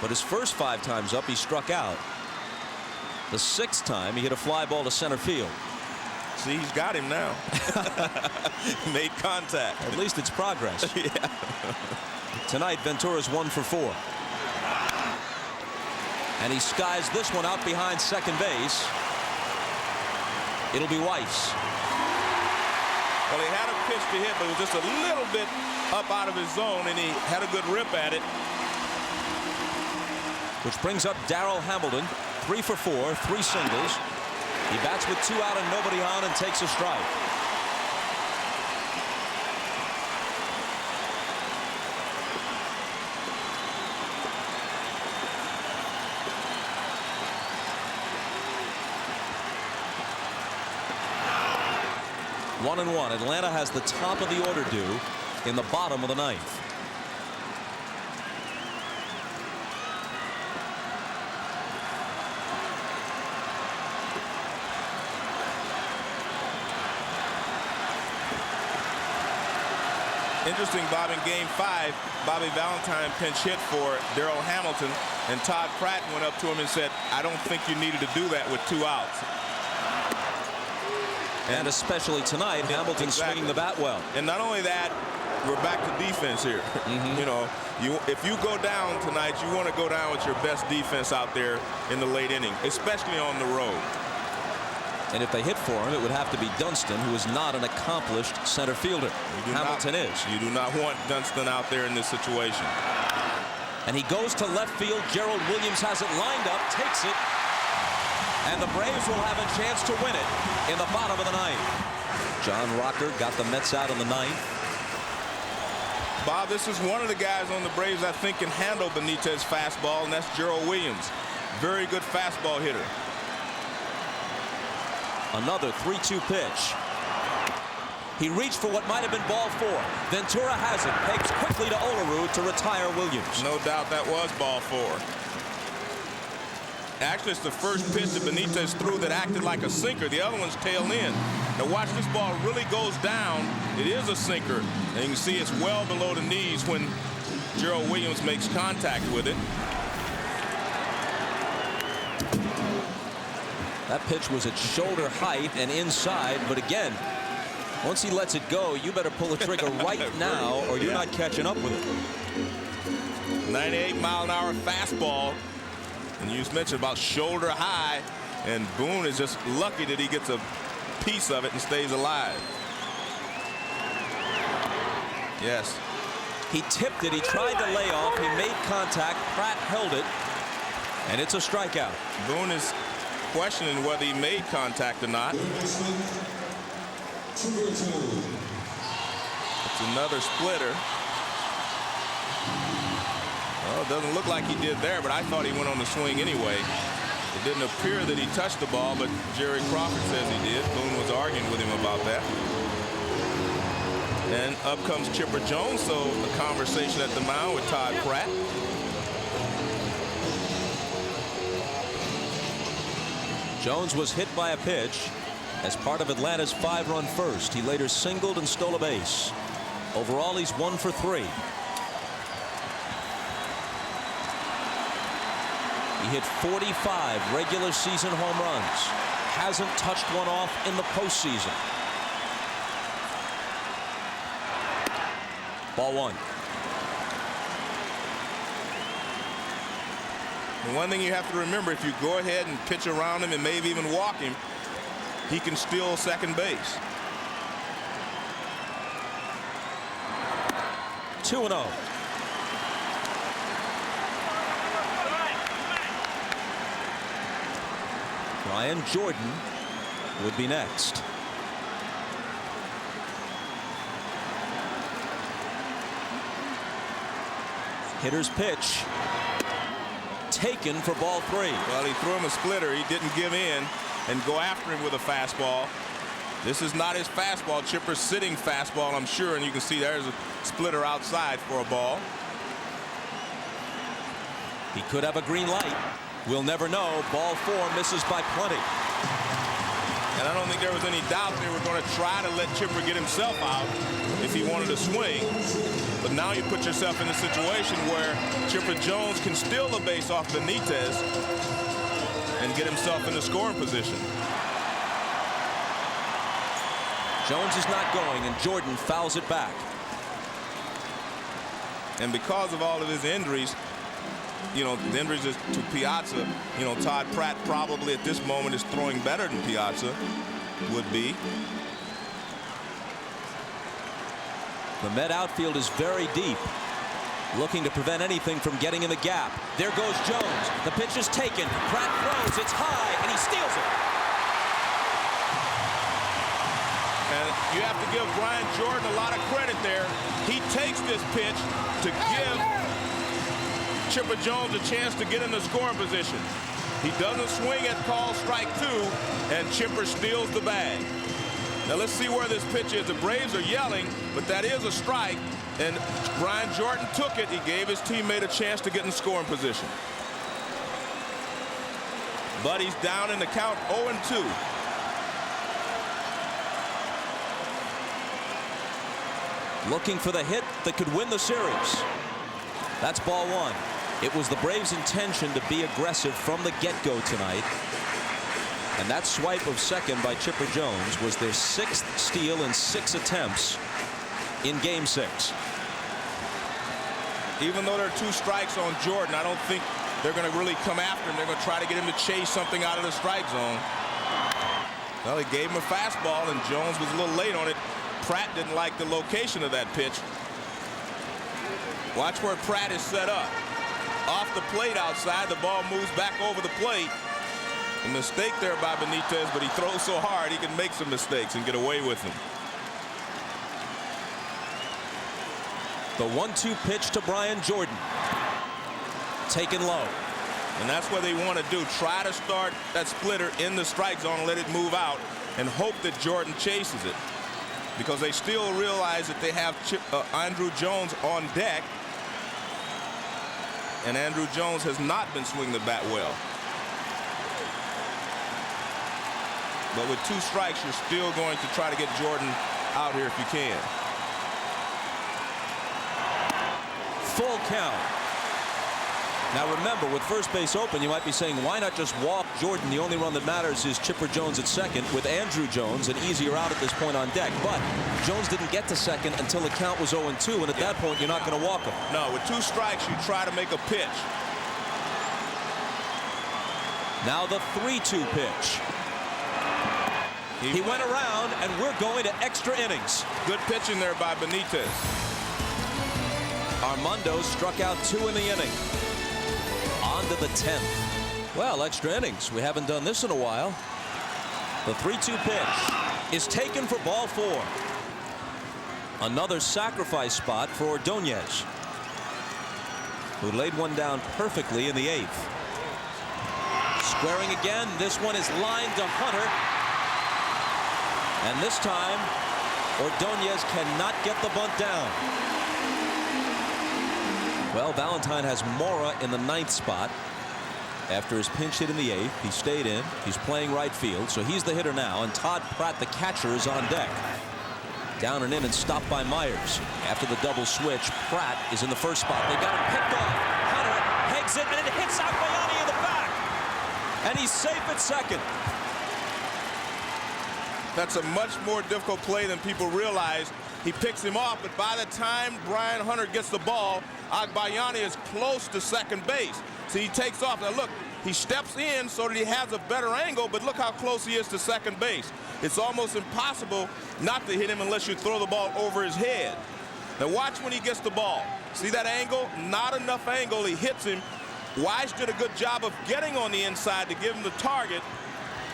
but his first 5 times up, he struck out. The 6th time, he hit a fly ball to center field. See, he's got him now. Made contact. At least it's progress. Yeah. Tonight, Ventura's 1 for 4. And he skies this one out behind second base. It'll be Weiss. Well, he had a pitch to hit, but it was just a little bit up out of his zone, and he had a good rip at it. Which brings up Darrell Hamilton, 3 for 4, 3 singles. He bats with 2 out and nobody on and takes a strike. One and one. Atlanta has the top of the order due in the bottom of the 9th. Interesting, Bob, in Game 5, Bobby Valentine pinch hit for Darrell Hamilton, and Todd Pratt went up to him and said, I don't think you needed to do that with 2 outs. And especially tonight, Hamilton swinging the bat well. And not only that, we're back to defense here. You know, if you go down tonight, you want to go down with your best defense out there in the late inning, especially on the road. And if they hit for him, it would have to be Dunston, who is not an accomplished center fielder. Hamilton is. You do not want Dunston out there in this situation. And he goes to left field. Gerald Williams has it lined up, takes it. And the Braves will have a chance to win it in the bottom of the 9th. John Rocker got the Mets out in the 9th. Bob, this is one of the guys on the Braves I think can handle Benitez's fastball, and that's Gerald Williams. Very good fastball hitter. Another 3-2 pitch. He reached for what might have been ball 4. Ventura has it. Pegs quickly to Olerud to retire Williams. No doubt that was ball 4. Actually, it's the first pitch that Benitez threw that acted like a sinker. The other one's tailed in. Now watch, this ball really goes down. It is a sinker. And you can see it's well below the knees when Gerald Williams makes contact with it. That pitch was at shoulder height and inside, but again, Once he lets it go, you better pull the trigger right now or you're not catching up with it. 98-mile-an-hour fastball. And you just mentioned about shoulder high. And Boone is just lucky that he gets a piece of it and stays alive. Yes. He tipped it. He tried to lay off. He made contact. Pratt held it. And it's a strikeout. Boone is questioning whether he made contact or not. It's another splitter. Well, it doesn't look like he did there, but I thought he went on the swing anyway. It didn't appear that he touched the ball, but Jerry Crawford says he did. Boone was arguing with him about that. And up comes Chipper Jones, so a conversation at the mound with Todd Pratt. Jones was hit by a pitch as part of Atlanta's 5-run first. He later singled and stole a base. Overall, he's 1 for 3. He hit 45 regular season home runs. Hasn't touched one off in the postseason. Ball 1. And one thing you have to remember, if you go ahead and pitch around him and maybe even walk him, he can steal second base. 2-0. Brian Jordan would be next. Hitter's pitch. Taken for ball 3. Well, he threw him a splitter. He didn't give in and go after him with a fastball. This is not his fastball. Chipper's sitting fastball, I'm sure, and you can see there's a splitter outside for a ball. He could have a green light. We'll never know. Ball 4 misses by plenty. And I don't think there was any doubt they were going to try to let Chipper get himself out if he wanted to swing. But now you put yourself in a situation where Chipper Jones can steal the base off Benitez and get himself in the scoring position. Jones is not going, and Jordan fouls it back. And because of all of his injuries, you know, the injuries to Piazza, you know, Todd Pratt probably at this moment is throwing better than Piazza would be. The Met outfield is very deep, looking to prevent anything from getting in the gap. There goes Jones. The pitch is taken. Pratt throws. It's high, and he steals it. And you have to give Brian Jordan a lot of credit there. He takes this pitch to give Chipper Jones a chance to get in the scoring position. He doesn't swing at call strike 2, and Chipper steals the bag. Now let's see where this pitch is. The Braves are yelling, but that is a strike, and Brian Jordan took it. He gave his teammate a chance to get in scoring position. But he's down in the count 0-2. Looking for the hit that could win the series. That's ball 1. It was the Braves' intention to be aggressive from the get-go tonight. And that swipe of second by Chipper Jones was their 6th steal in 6 attempts in Game 6. Even though there are 2 strikes on Jordan, I don't think they're going to really come after him. They're going to try to get him to chase something out of the strike zone. Well, he gave him a fastball, and Jones was a little late on it. Pratt didn't like the location of that pitch. Watch where Pratt is set up. Off the plate outside, the ball moves back over the plate. A mistake there by Benitez, but he throws so hard he can make some mistakes and get away with them. The 1-2 pitch to Brian Jordan. Taken low. And that's what they want to do. Try to start that splitter in the strike zone and let it move out and hope that Jordan chases it. Because they still realize that they have Andrew Jones on deck. And Andrew Jones has not been swinging the bat well. But with 2 strikes, you're still going to try to get Jordan out here if you can. Full count. Now remember, with first base open, you might be saying, why not just walk Jordan? The only run that matters is Chipper Jones at second with Andrew Jones, an easier out at this point on deck. But Jones didn't get to second until the count was 0-2, and at that point, you're not going to walk him. No, with 2 strikes, you try to make a pitch. Now the 3-2 pitch. He went around, and we're going to extra innings. Good pitching there by Benitez. Armando struck out 2 in the inning. On to the 10th. Well, extra innings. We haven't done this in a while. The 3-2 pitch is taken for ball 4. Another sacrifice spot for Ordonez, who laid one down perfectly in the 8th. Squaring again. This one is lined to Hunter. And this time, Ordonez cannot get the bunt down. Well, Valentine has Mora in the 9th spot. After his pinch hit in the 8th, he stayed in. He's playing right field, so he's the hitter now. And Todd Pratt, the catcher, is on deck. Down and in and stopped by Myers. After the double switch, Pratt is in the first spot. They got him picked off. Hunter pegs it, and it hits Agbayani in the back. And he's safe at second. That's a much more difficult play than people realize. He picks him off, but by the time Brian Hunter gets the ball, Agbayani is close to second base. So he takes off. Now look, he steps in so that he has a better angle, but look how close he is to second base. It's almost impossible not to hit him unless you throw the ball over his head. Now watch when he gets the ball. See that angle? Not enough angle. He hits him. Wise did a good job of getting on the inside to give him the target,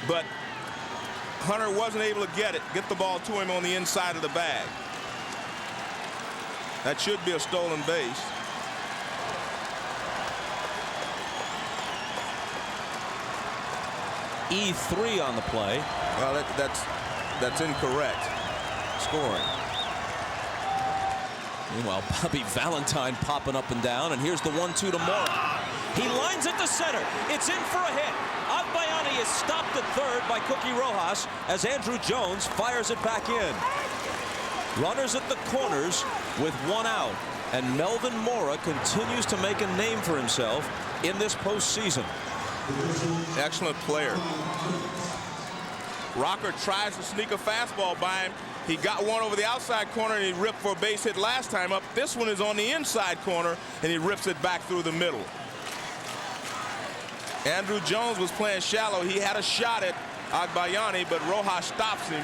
but Hunter wasn't able to get the ball to him on the inside of the bag. That should be a stolen base. E3 on the play. Well, that's incorrect. Scoring. Meanwhile, Bobby Valentine popping up and down, and here's the 1-2 to Mora. He lines it to center. It's in for a hit. Agbayani is stopped at third by Cookie Rojas as Andrew Jones fires it back in. Runners at the corners with 1 out, and Melvin Mora continues to make a name for himself in this postseason. Excellent player. Rocker tries to sneak a fastball by him. He got one over the outside corner, and he ripped for a base hit last time up. This one is on the inside corner, and he rips it back through the middle. Andrew Jones was playing shallow. He had a shot at Agbayani, but Rojas stops him.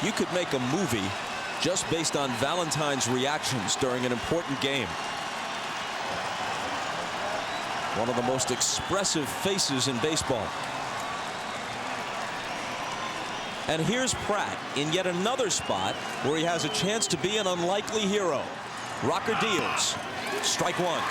You could make a movie just based on Valentine's reactions during an important game. One of the most expressive faces in baseball. And here's Pratt in yet another spot where he has a chance to be an unlikely hero. Rocker deals. Strike 1.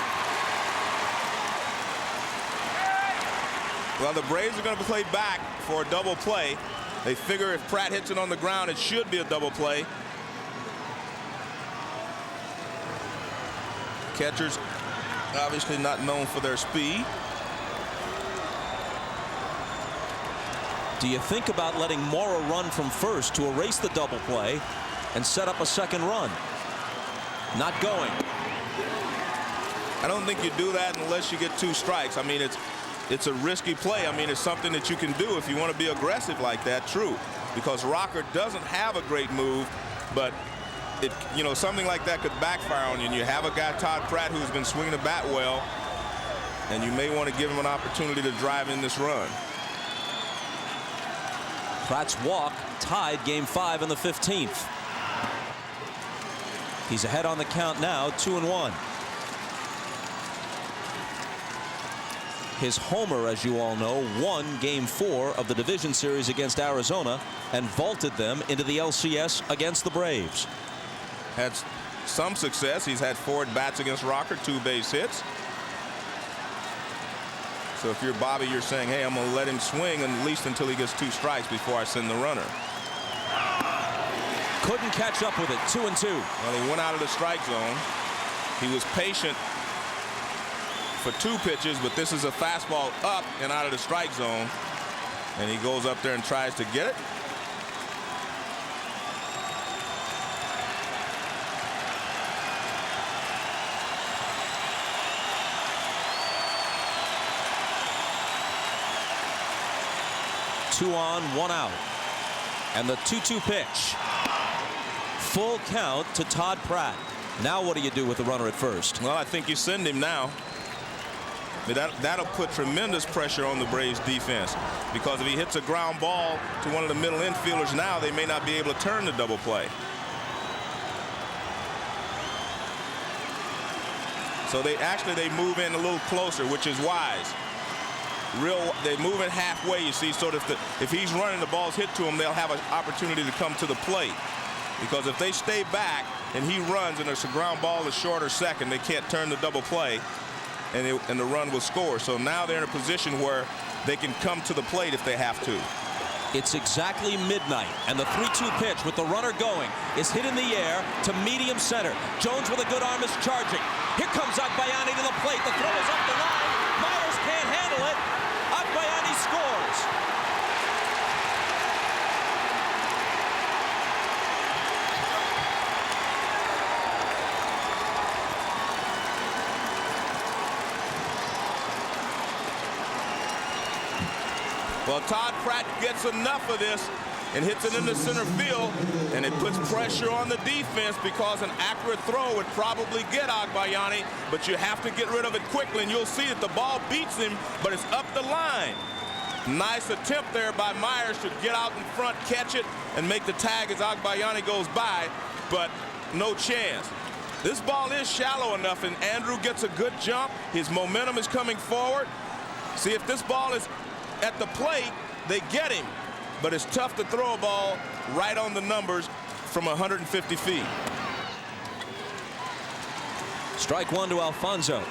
Well, the Braves are going to play back for a double play. They figure if Pratt hits it on the ground, it should be a double play. Catchers obviously not known for their speed. Do you think about letting Mora run from first to erase the double play and set up a second run? Not going. I don't think you do that unless you get 2 strikes. I mean, it's a risky play. I mean, it's something that you can do if you want to be aggressive like that, true. Because Rocker doesn't have a great move, but something like that could backfire on you. And you have a guy, Todd Pratt, who's been swinging the bat well, and you may want to give him an opportunity to drive in this run. Pratt's walk tied Game 5 in the 15th. He's ahead on the count now, 2-1. His homer, as you all know, won Game 4 of the division series against Arizona and vaulted them into the LCS against the Braves. Had some success. He's had 4 at-bats against Rocker, 2 base hits. So if you're Bobby, you're saying, hey, I'm going to let him swing at least until he gets 2 strikes before I send the runner. Couldn't catch up with it. 2-2. Well, he went out of the strike zone. He was patient for 2 pitches, but this is a fastball up and out of the strike zone. And he goes up there and tries to get it. Two on, 1 out. And the 2-2 pitch. Full count to Todd Pratt. Now what do you do with the runner at first? Well, I think you send him now. That'll put tremendous pressure on the Braves defense, because if he hits a ground ball to one of the middle infielders now, they may not be able to turn the double play. So they move in a little closer, which is wise. They move in halfway, you see, so that if he's running, the ball's hit to him, they'll have an opportunity to come to the plate. Because if they stay back and he runs and there's a ground ball to short or second, they can't turn the double play, and the run will score. So now they're in a position where they can come to the plate if they have to. It's exactly midnight, and the 3-2 pitch with the runner going is hit in the air to medium center. Jones with a good arm is charging. Here comes Agbayani to the plate. The throw is up the line. Myers can't handle it. Agbayani scores. Well, Todd Pratt gets enough of this and hits it into center field, and it puts pressure on the defense, because an accurate throw would probably get Agbayani, but you have to get rid of it quickly, and you'll see that the ball beats him, but it's up the line. Nice attempt there by Myers to get out in front, catch it, and make the tag as Agbayani goes by, but no chance. This ball is shallow enough, and Andrew gets a good jump. His momentum is coming forward. See, if this ball is at the plate, they get him, but it's tough to throw a ball right on the numbers from 150 feet. Strike 1 to Alfonso.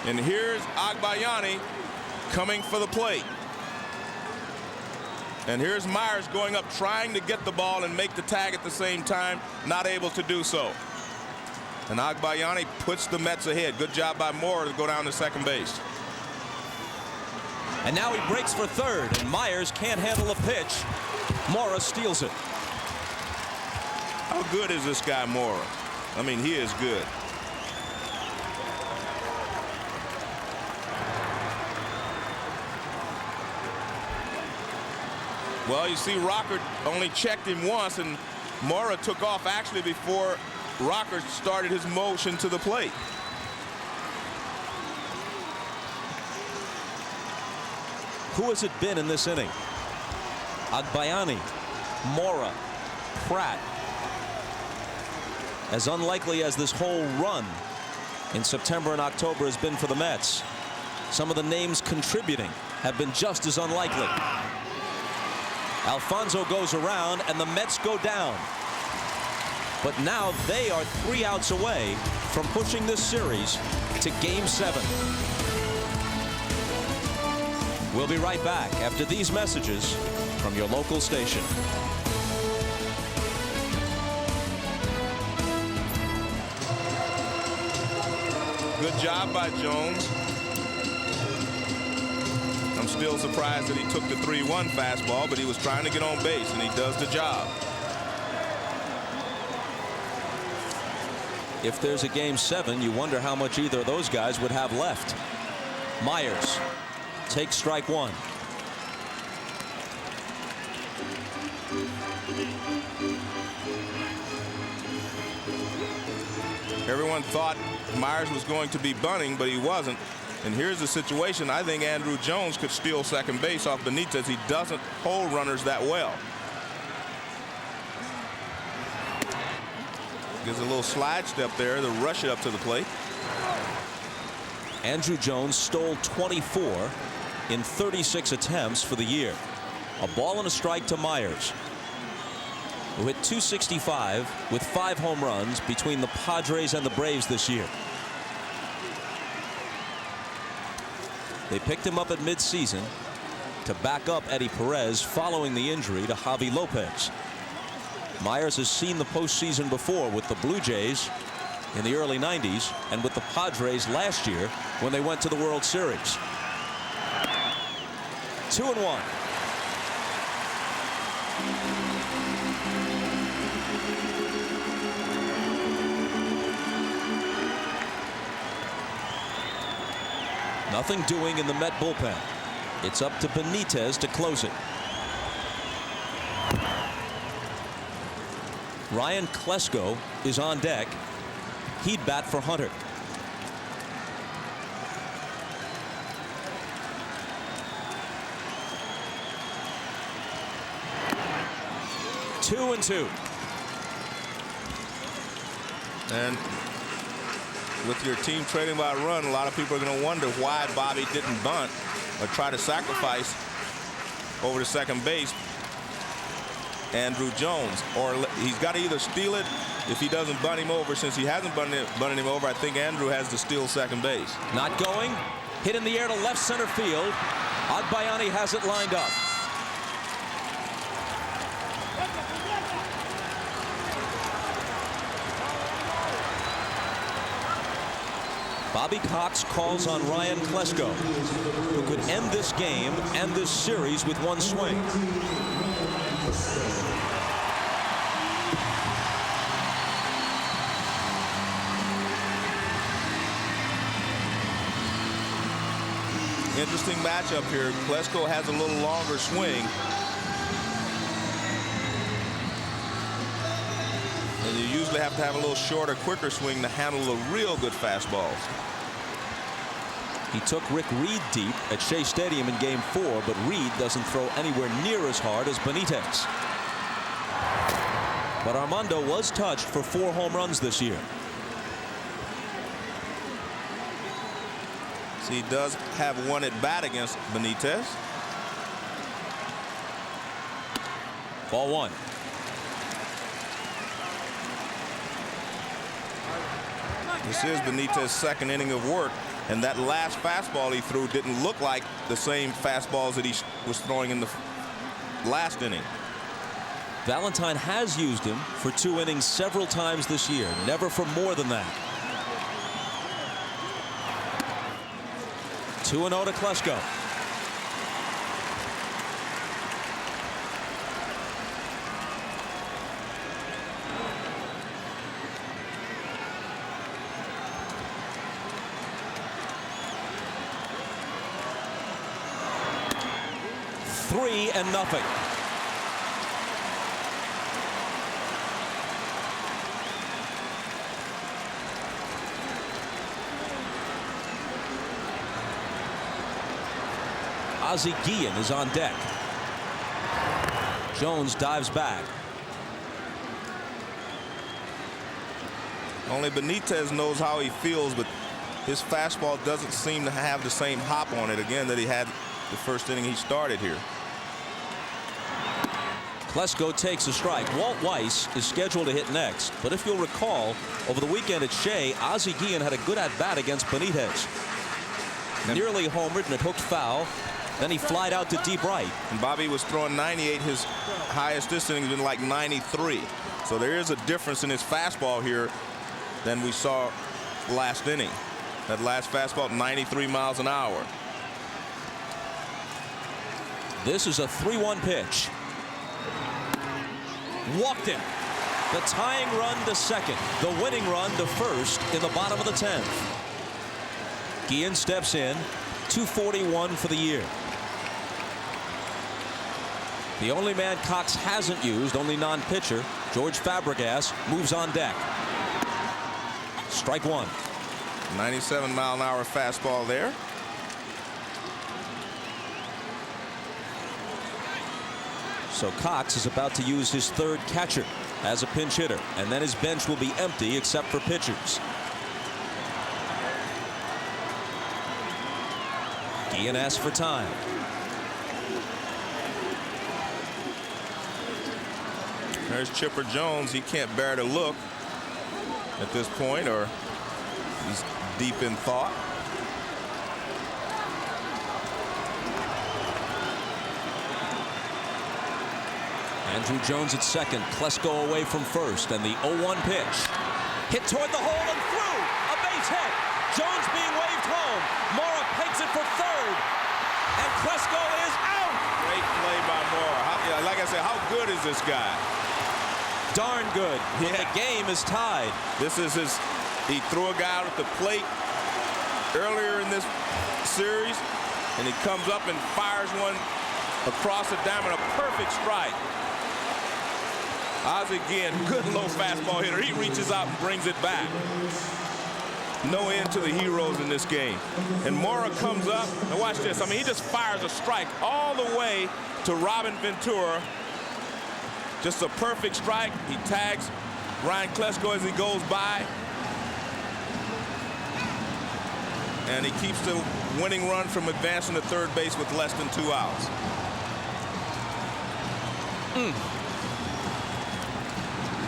And here's Agbayani coming for the plate. And here's Myers going up, trying to get the ball and make the tag at the same time, not able to do so. And Agbayani puts the Mets ahead. Good job by Moore to go down to second base. And now he breaks for third, and Myers can't handle the pitch. Mora steals it. How good is this guy, Mora? I mean, he is good. Well, you see, Rocker only checked him once, and Mora took off actually before Rocker started his motion to the plate. Who has it been in this inning? Agbayani, Mora, Pratt. As unlikely as this whole run in September and October has been for the Mets, some of the names contributing have been just as unlikely. Alfonso goes around and the Mets go down. But now they are 3 outs away from pushing this series to Game 7. We'll be right back after these messages from your local station. Good job by Jones. I'm still surprised that he took the 3-1 fastball, but he was trying to get on base, and he does the job. If there's a Game 7, you wonder how much either of those guys would have left. Myers takes strike 1. Everyone thought Myers was going to be bunting, but he wasn't. And here's the situation. I think Andrew Jones could steal second base off Benitez. He doesn't hold runners that well. Gives a little slide step there to rush it up to the plate. Andrew Jones stole 24 in 36 attempts for the year. A ball and a strike to Myers, who hit .265 with 5 home runs between the Padres and the Braves this year. They picked him up at midseason to back up Eddie Perez following the injury to Javi Lopez. Myers has seen the postseason before with the Blue Jays in the early 90s and with the Padres last year when they went to the World Series. 2-1. Nothing doing in the Met bullpen. It's up to Benitez to close it. Ryan Klesko is on deck. He'd bat for Hunter. Two and two. And with your team trailing by a run, a lot of people are going to wonder why Bobby didn't bunt or try to sacrifice over to second base Andrew Jones, or he's got to either steal it if he doesn't bunt him over. Since he hasn't bunted him over, I think Andrew has to steal second base. Not going. Hit in the air to left center field. Agbayani has it lined up. Bobby Cox calls on Ryan Klesko, who could end this game and this series with one swing. Interesting matchup here. Klesko has a little longer swing. And you usually have to have a little shorter, quicker swing to handle the real good fastballs. He took Rick Reed deep at Shea Stadium in Game 4, but Reed doesn't throw anywhere near as hard as Benitez. But Armando was touched for 4 home runs this year. So he does have one at bat against Benitez. Ball 1. This is Benitez's second inning of work, and that last fastball he threw didn't look like the same fastballs that he was throwing in the last inning. Valentine has used him for 2 innings several times this year, never for more than that. 2-0 to Klesko. Three and nothing. Ozzie Guillen is on deck. Jones dives back. Only Benitez knows how he feels, but his fastball doesn't seem to have the same hop on it again that he had the first inning he started here. Klesko takes a strike. Walt Weiss is scheduled to hit next, but if you'll recall, over the weekend at Shea, Ozzie Guillen had a good at-bat against Benitez. Nearly homered and it hooked foul. Then he flied out to deep right. And Bobby was throwing 98. His highest this inning has been like 93. So there is a difference in his fastball here than we saw last inning. That last fastball, 93 miles an hour. This is a 3-1 pitch. Walked him. The tying run to second. The winning run to first in the bottom of the 10th. Guillen steps in. 241 for the year. The only man Cox hasn't used, only non-pitcher, George Fabregas, moves on deck. Strike 1. 97 mile an hour fastball there. So Cox is about to use his third catcher as a pinch hitter, and then his bench will be empty except for pitchers. Guillen asks for time. There's Chipper Jones. He can't bear to look at this point, or he's deep in thought. Andrew Jones at second. Klesko away from first, and the 0-1 pitch. Hit toward the hole and through. A base hit. Jones being waved home. Mora pegs it for third. And Klesko is out. Great play by Mora. Like I said, how good is this guy? Darn good. But the game is tied. This is he threw a guy out at the plate earlier in this series, and he comes up and fires one across the diamond, a perfect strike. Ozzie again, good low fastball hitter. He reaches out and brings it back. No end to the heroes in this game. And Mora comes up, and watch this. I mean, he just fires a strike all the way to Robin Ventura. Just a perfect strike. He tags Ryan Klesko as he goes by. And he keeps the winning run from advancing to third base with less than 2 outs.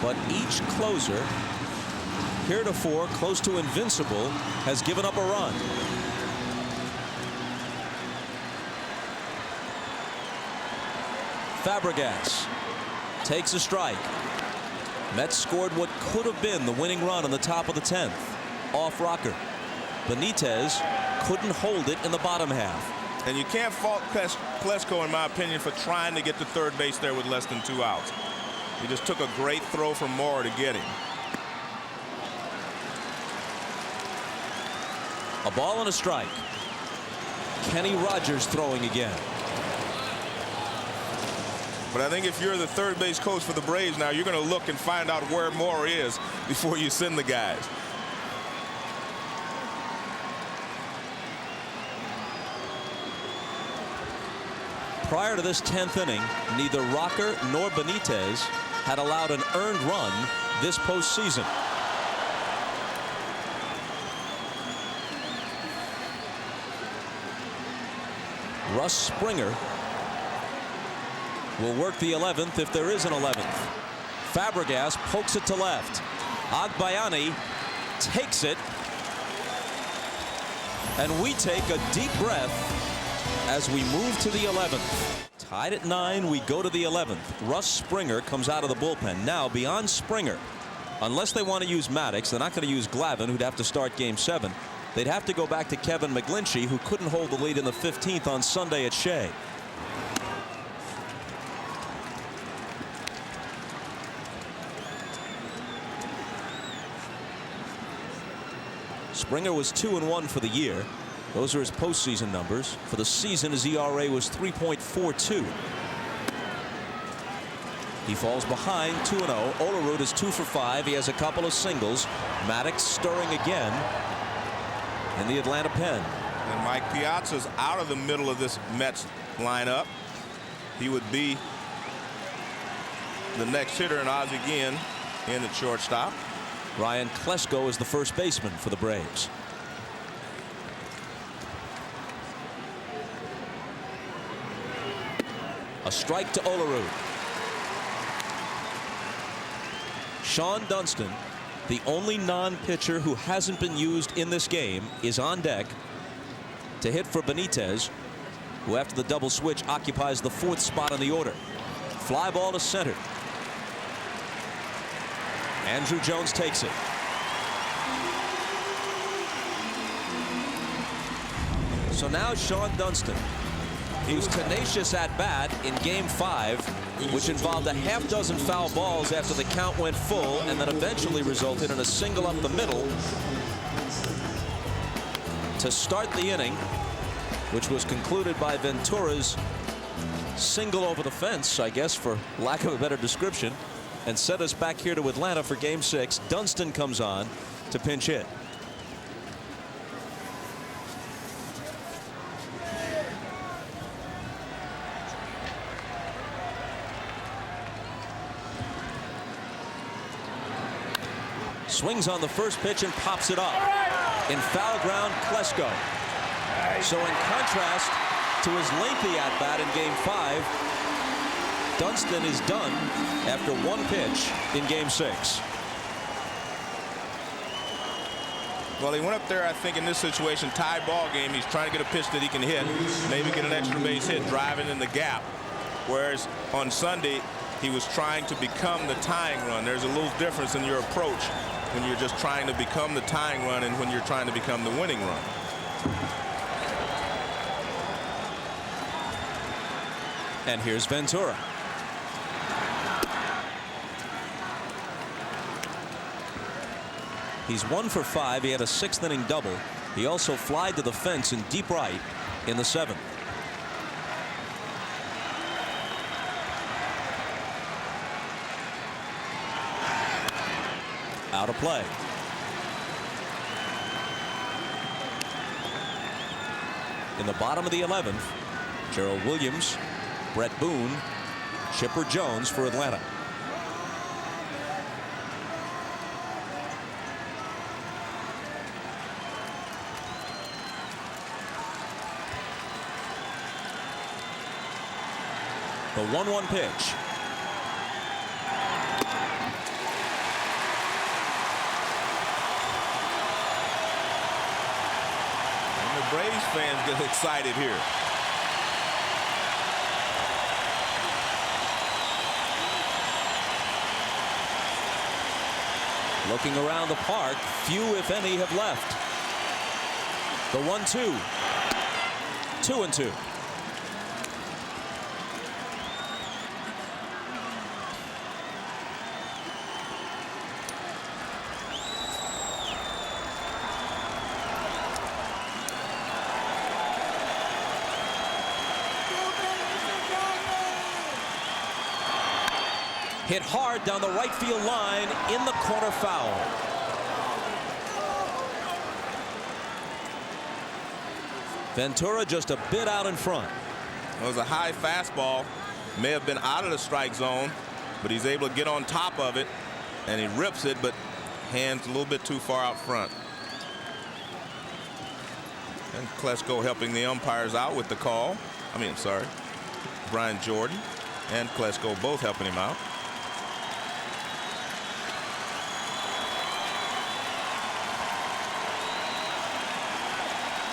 But each closer, heretofore close to invincible, has given up a run. Fabregas takes a strike. Mets scored what could have been the winning run on the top of the 10th. Off rocker. Benitez couldn't hold it in the bottom half. And you can't fault Klesko, in my opinion, for trying to get to third base there with less than 2 outs. He just took a great throw from Mora to get him. A ball and a strike. Kenny Rogers throwing again. But I think if you're the third base coach for the Braves now, you're going to look and find out where Mora is before you send the guys. Prior to this 10th inning, neither Rocker nor Benitez had allowed an earned run this postseason. Russ Springer will work the 11th if there is an 11th. Fabregas pokes it to left. Agbayani takes it. And we take a deep breath as we move to the 11th. Tied at 9, we go to the 11th. Russ Springer comes out of the bullpen. Now, beyond Springer, unless they want to use Maddox, they're not going to use Glavine, who'd have to start Game 7. They'd have to go back to Kevin McGlinchey, who couldn't hold the lead in the 15th on Sunday at Shea. Springer was 2-1 for the year. Those are his postseason numbers. For the season, his ERA was 3.42. He falls behind 2-0. Olerud is 2 for 5. He has a couple of singles. Maddox stirring again in the Atlanta pen. And Mike Piazza's out of the middle of this Mets lineup. He would be the next hitter, and Ozzie again in at shortstop. Ryan Klesko is the first baseman for the Braves. A strike to Olerud. Sean Dunston, the only non-pitcher who hasn't been used in this game, is on deck to hit for Benitez, who after the double switch occupies the 4th spot in the order. Fly ball to center. Andrew Jones takes it. So now Sean Dunston, he was tenacious at bat in Game 5, which involved a half dozen foul balls after the count went full, and then eventually resulted in a single up the middle to start the inning, which was concluded by Ventura's single over the fence, I guess, for lack of a better description, and set us back here to Atlanta for Game 6. Dunston comes on to pinch hit. Swings on the first pitch and pops it up. In foul ground, Klesko. So in contrast to his lengthy at-bat in Game 5, Dunston is done after 1 pitch in Game 6. Well, he went up there, I think, in this situation, tie ball game. He's trying to get a pitch that he can hit, maybe get an extra base hit, driving in the gap. Whereas on Sunday, he was trying to become the tying run. There's a little difference in your approach when you're just trying to become the tying run and when you're trying to become the winning run. And here's Ventura. He's 1 for 5. He had a 6th inning double. He also flied to the fence in deep right in the 7th. Out of play. In the bottom of the 11th, Gerald Williams, Brett Boone, Chipper Jones for Atlanta. The 1-1 pitch. And the Braves fans get excited here. Looking around the park, few if any have left. The 1-2. 2-2. Hit hard down the right field line, in the corner, foul. Ventura just a bit out in front. It was a high fastball, may have been out of the strike zone, but he's able to get on top of it, and he rips it, but hands a little bit too far out front. And Klesko helping the umpires out with the call. Brian Jordan and Klesko both helping him out.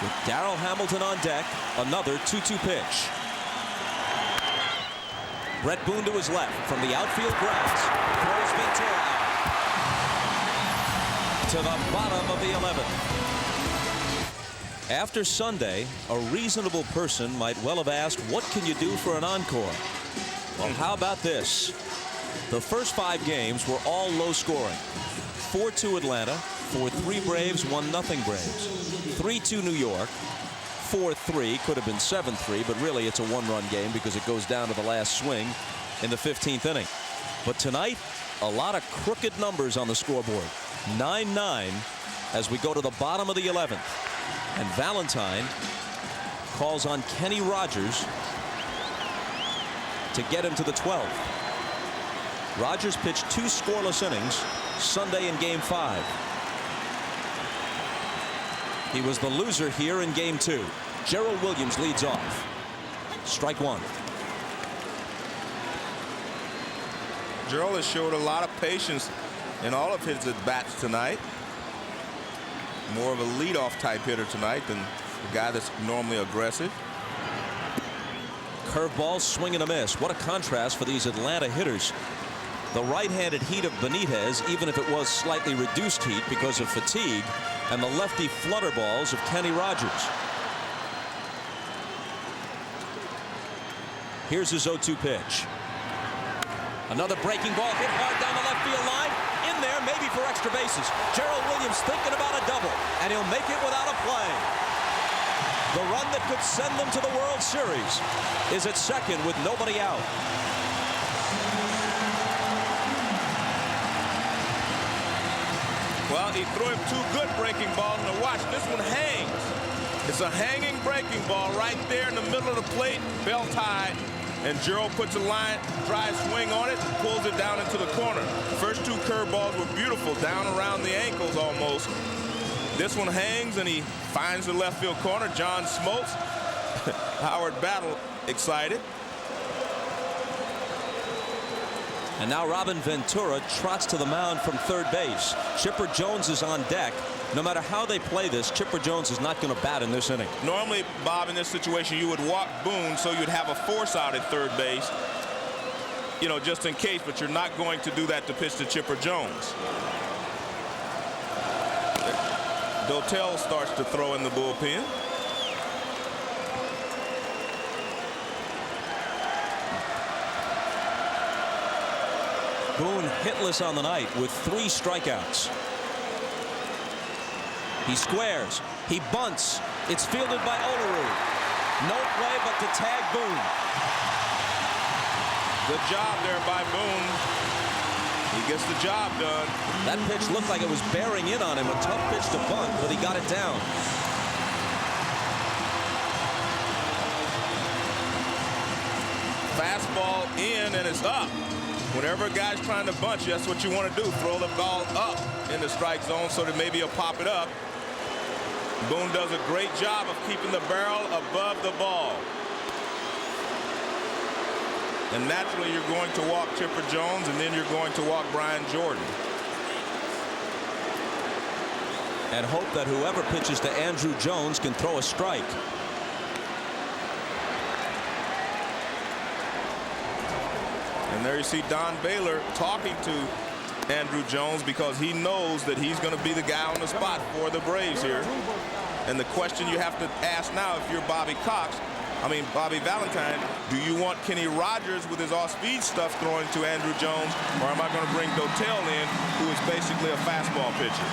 With Darrell Hamilton on deck, another 2-2 pitch. Brett Boone to his left from the outfield grass. Throws Ventura out to the bottom of the 11th. After Sunday, a reasonable person might well have asked, what can you do for an encore? Well, how about this? The first 5 games were all low scoring. 4-2 Atlanta, 4-3 Braves, 1-0 Braves. 3-2 New York, 4-3, could have been 7-3, but really it's a 1-run game because it goes down to the last swing in the 15th inning. But tonight, a lot of crooked numbers on the scoreboard. 9-9 as we go to the bottom of the 11th. And Valentine calls on Kenny Rogers to get him to the 12th. Rogers pitched 2 scoreless innings Sunday in Game 5. He was the loser here in Game 2. Gerald Williams leads off. Strike 1. Gerald has showed a lot of patience in all of his at-bats tonight. More of a leadoff type hitter tonight than the guy that's normally aggressive. Curveball, swing and a miss. What a contrast for these Atlanta hitters. The right-handed heat of Benitez, even if it was slightly reduced heat because of fatigue, and the lefty flutter balls of Kenny Rogers. Here's his 0-2 pitch. Another breaking ball hit hard down the left field line. In there, maybe for extra bases. Gerald Williams thinking about a double, and he'll make it without a play. The run that could send them to the World Series is at second with nobody out. Well, he threw him 2 good breaking balls. Now watch, this one hangs. It's a hanging breaking ball right there in the middle of the plate, belt high, and Gerald puts a line drive swing on it and pulls it down into the corner. First 2 curveballs were beautiful, down around the ankles almost. This one hangs and he finds the left field corner. John Smoltz, Howard Battle excited. And now Robin Ventura trots to the mound from third base. Chipper Jones is on deck. No matter how they play this, Chipper Jones is not going to bat in this inning. Normally, Bob, in this situation, you would walk Boone so you'd have a force out at third base, just in case, but you're not going to do that to pitch to Chipper Jones. Dotel starts to throw in the bullpen. Boone hitless on the night with 3 strikeouts. He squares. He bunts. It's fielded by Olerud. No play but to tag Boone. Good job there by Boone. He gets the job done. That pitch looked like it was bearing in on him. A tough pitch to bunt, but he got it down. Fastball in, and it's up. Whenever a guy's trying to bunch you, that's what you want to do. Throw the ball up in the strike zone so that maybe he'll pop it up. Boone does a great job of keeping the barrel above the ball. And naturally, you're going to walk Chipper Jones, and then you're going to walk Brian Jordan. And hope that whoever pitches to Andrew Jones can throw a strike. And there you see Don Baylor talking to Andrew Jones because he knows that he's going to be the guy on the spot for the Braves here. And the question you have to ask now, if you're Bobby Valentine, do you want Kenny Rogers with his off-speed stuff throwing to Andrew Jones, or am I going to bring Dotel in, who is basically a fastball pitcher?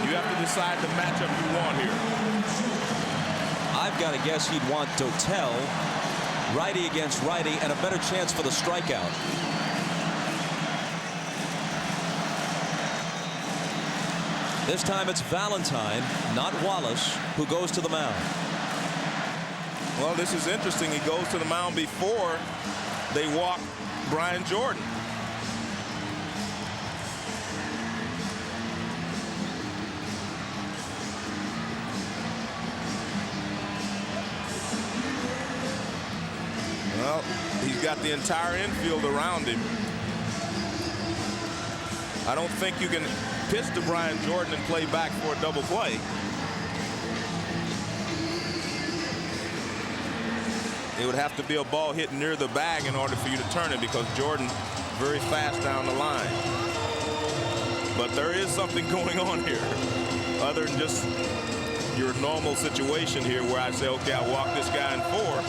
You have to decide the matchup you want here. I've got to guess he'd want Dotel, righty against righty, and a better chance for the strikeout. This time it's Valentine, not Wallace, who goes to the mound. Well, this is interesting. He goes to the mound before they walk Brian Jordan. Well, he's got the entire infield around him. I don't think you can pitch to Brian Jordan and play back for a double play. It would have to be a ball hit near the bag in order for you to turn it, because Jordan very fast down the line. But there is something going on here other than just your normal situation here where I say, okay, I'll walk this guy in 4.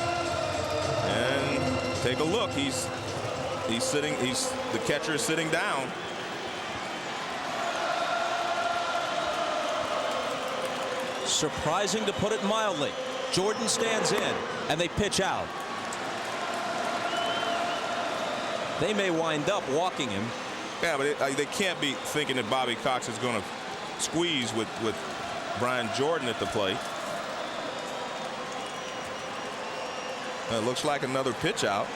And take a look. He's sitting. The catcher is sitting down. Surprising, to put it mildly. Jordan stands in, and they pitch out. They may wind up walking him. Yeah, but they can't be thinking that Bobby Cox is going to squeeze with Brian Jordan at the plate. It looks like another pitch out.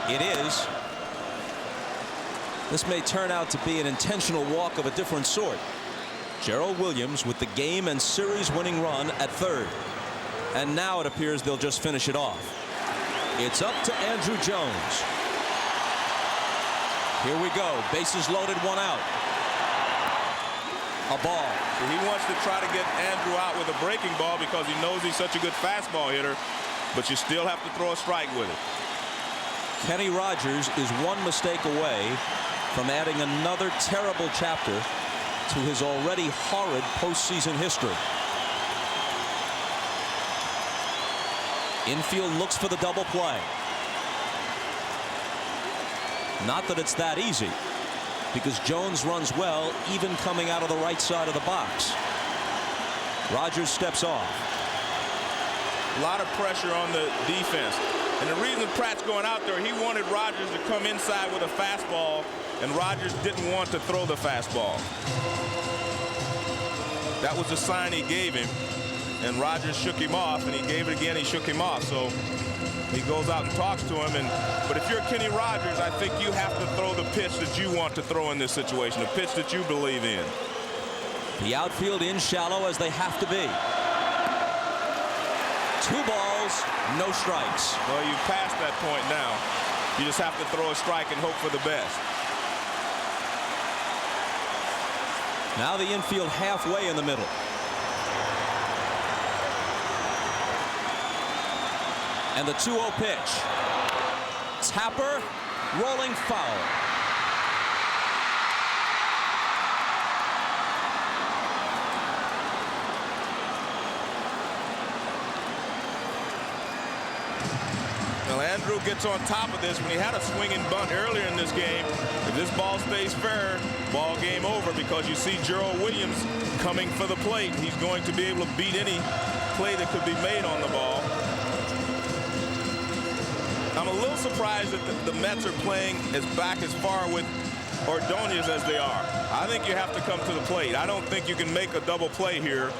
It is. This may turn out to be an intentional walk of a different sort. Gerald Williams with the game and series winning run at 3rd. And now it appears they'll just finish it off. It's up to Andrew Jones. Here we go. Bases loaded, 1 out. A ball. So he wants to try to get Andrew out with a breaking ball because he knows he's such a good fastball hitter, but you still have to throw a strike with it. Kenny Rogers is 1 mistake away from adding another terrible chapter to his already horrid postseason history. Infield looks for the double play. Not that it's that easy, because Jones runs well even coming out of the right side of the box. Rogers steps off. A lot of pressure on the defense. And the reason Pratt's going out there, he wanted Rogers to come inside with a fastball, and Rogers didn't want to throw the fastball. That was the sign he gave him, and Rogers shook him off, and he gave it again, he shook him off. So he goes out and talks to him. But if you're Kenny Rogers, I think you have to throw the pitch that you want to throw in this situation, the pitch that you believe in. The outfield in shallow as they have to be. 2 balls, no strikes. Well, you've passed that point now. You just have to throw a strike and hope for the best. Now the infield halfway in the middle. And the 2-0 pitch. Tapper, rolling foul. Well, Andrew gets on top of this when he had a swinging bunt earlier in this game. If this ball stays fair, ball game over, because you see Gerald Williams coming for the plate. He's going to be able to beat any play that could be made on the ball. I'm a little surprised that the Mets are playing as far with Ordonez as they are. I think you have to come to the plate. I don't think you can make a double play here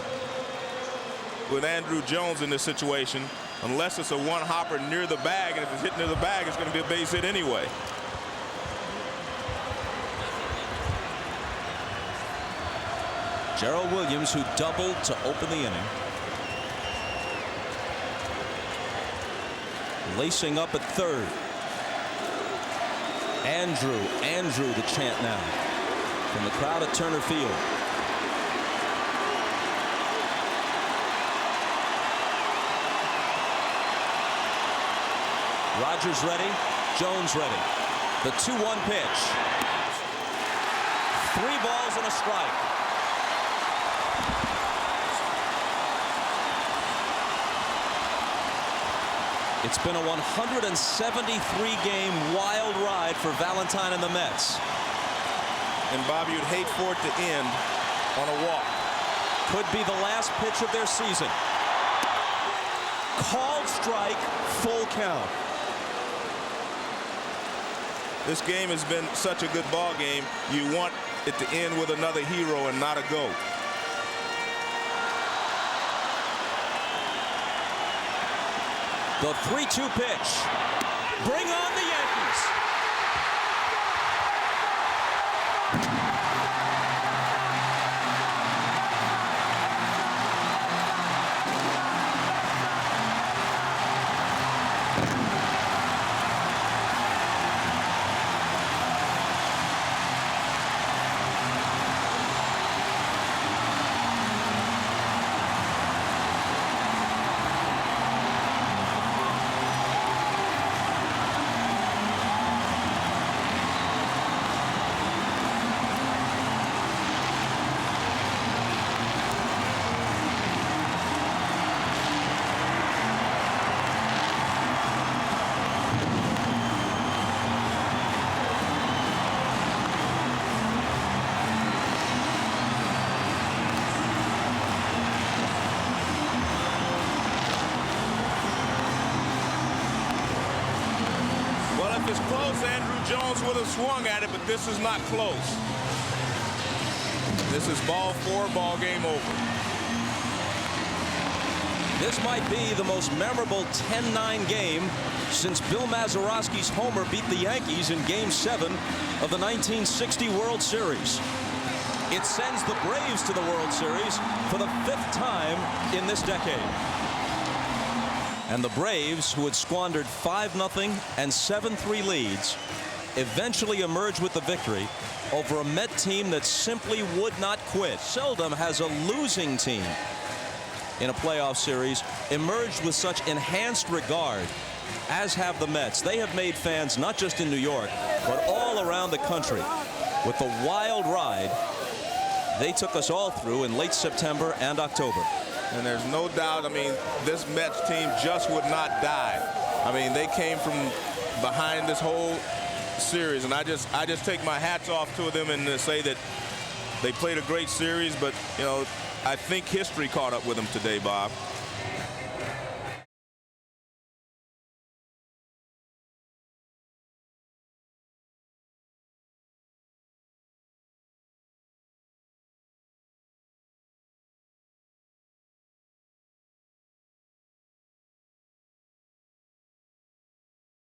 with Andrew Jones in this situation, unless it's a one-hopper near the bag, and if it's hit near the bag, it's going to be a base hit anyway. Gerald Williams, who doubled to open the inning. Lacing up at third. Andrew, the chant now from the crowd at Turner Field. Rogers ready, Jones ready. The 2-1 pitch. 3 balls and a strike. It's been a 173-game wild ride for Valentine and the Mets. And Bobby, you'd hate for it to end on a walk. Could be the last pitch of their season. Called strike, full count. This game has been such a good ball game. You want it to end with another hero and not a goat. The 3-2 pitch. Bring on the Yankees. It's close. Andrew Jones would have swung at it, but this is not close. This is ball 4, ball game over. This might be the most memorable 10-9 game since Bill Mazeroski's homer beat the Yankees in Game 7 of the 1960 World Series. It sends the Braves to the World Series for the 5th time in this decade. And the Braves, who had squandered 5-0 and 7-3 leads, eventually emerged with the victory over a Met team that simply would not quit. Seldom has a losing team in a playoff series emerged with such enhanced regard as have the Mets. They have made fans, not just in New York, but all around the country with the wild ride they took us all through in late September and October. And there's no doubt, I mean, this Mets team just would not die. I mean, they came from behind this whole series, and I just take my hats off to them and say that they played a great series, but, you know, I think history caught up with them today, Bob.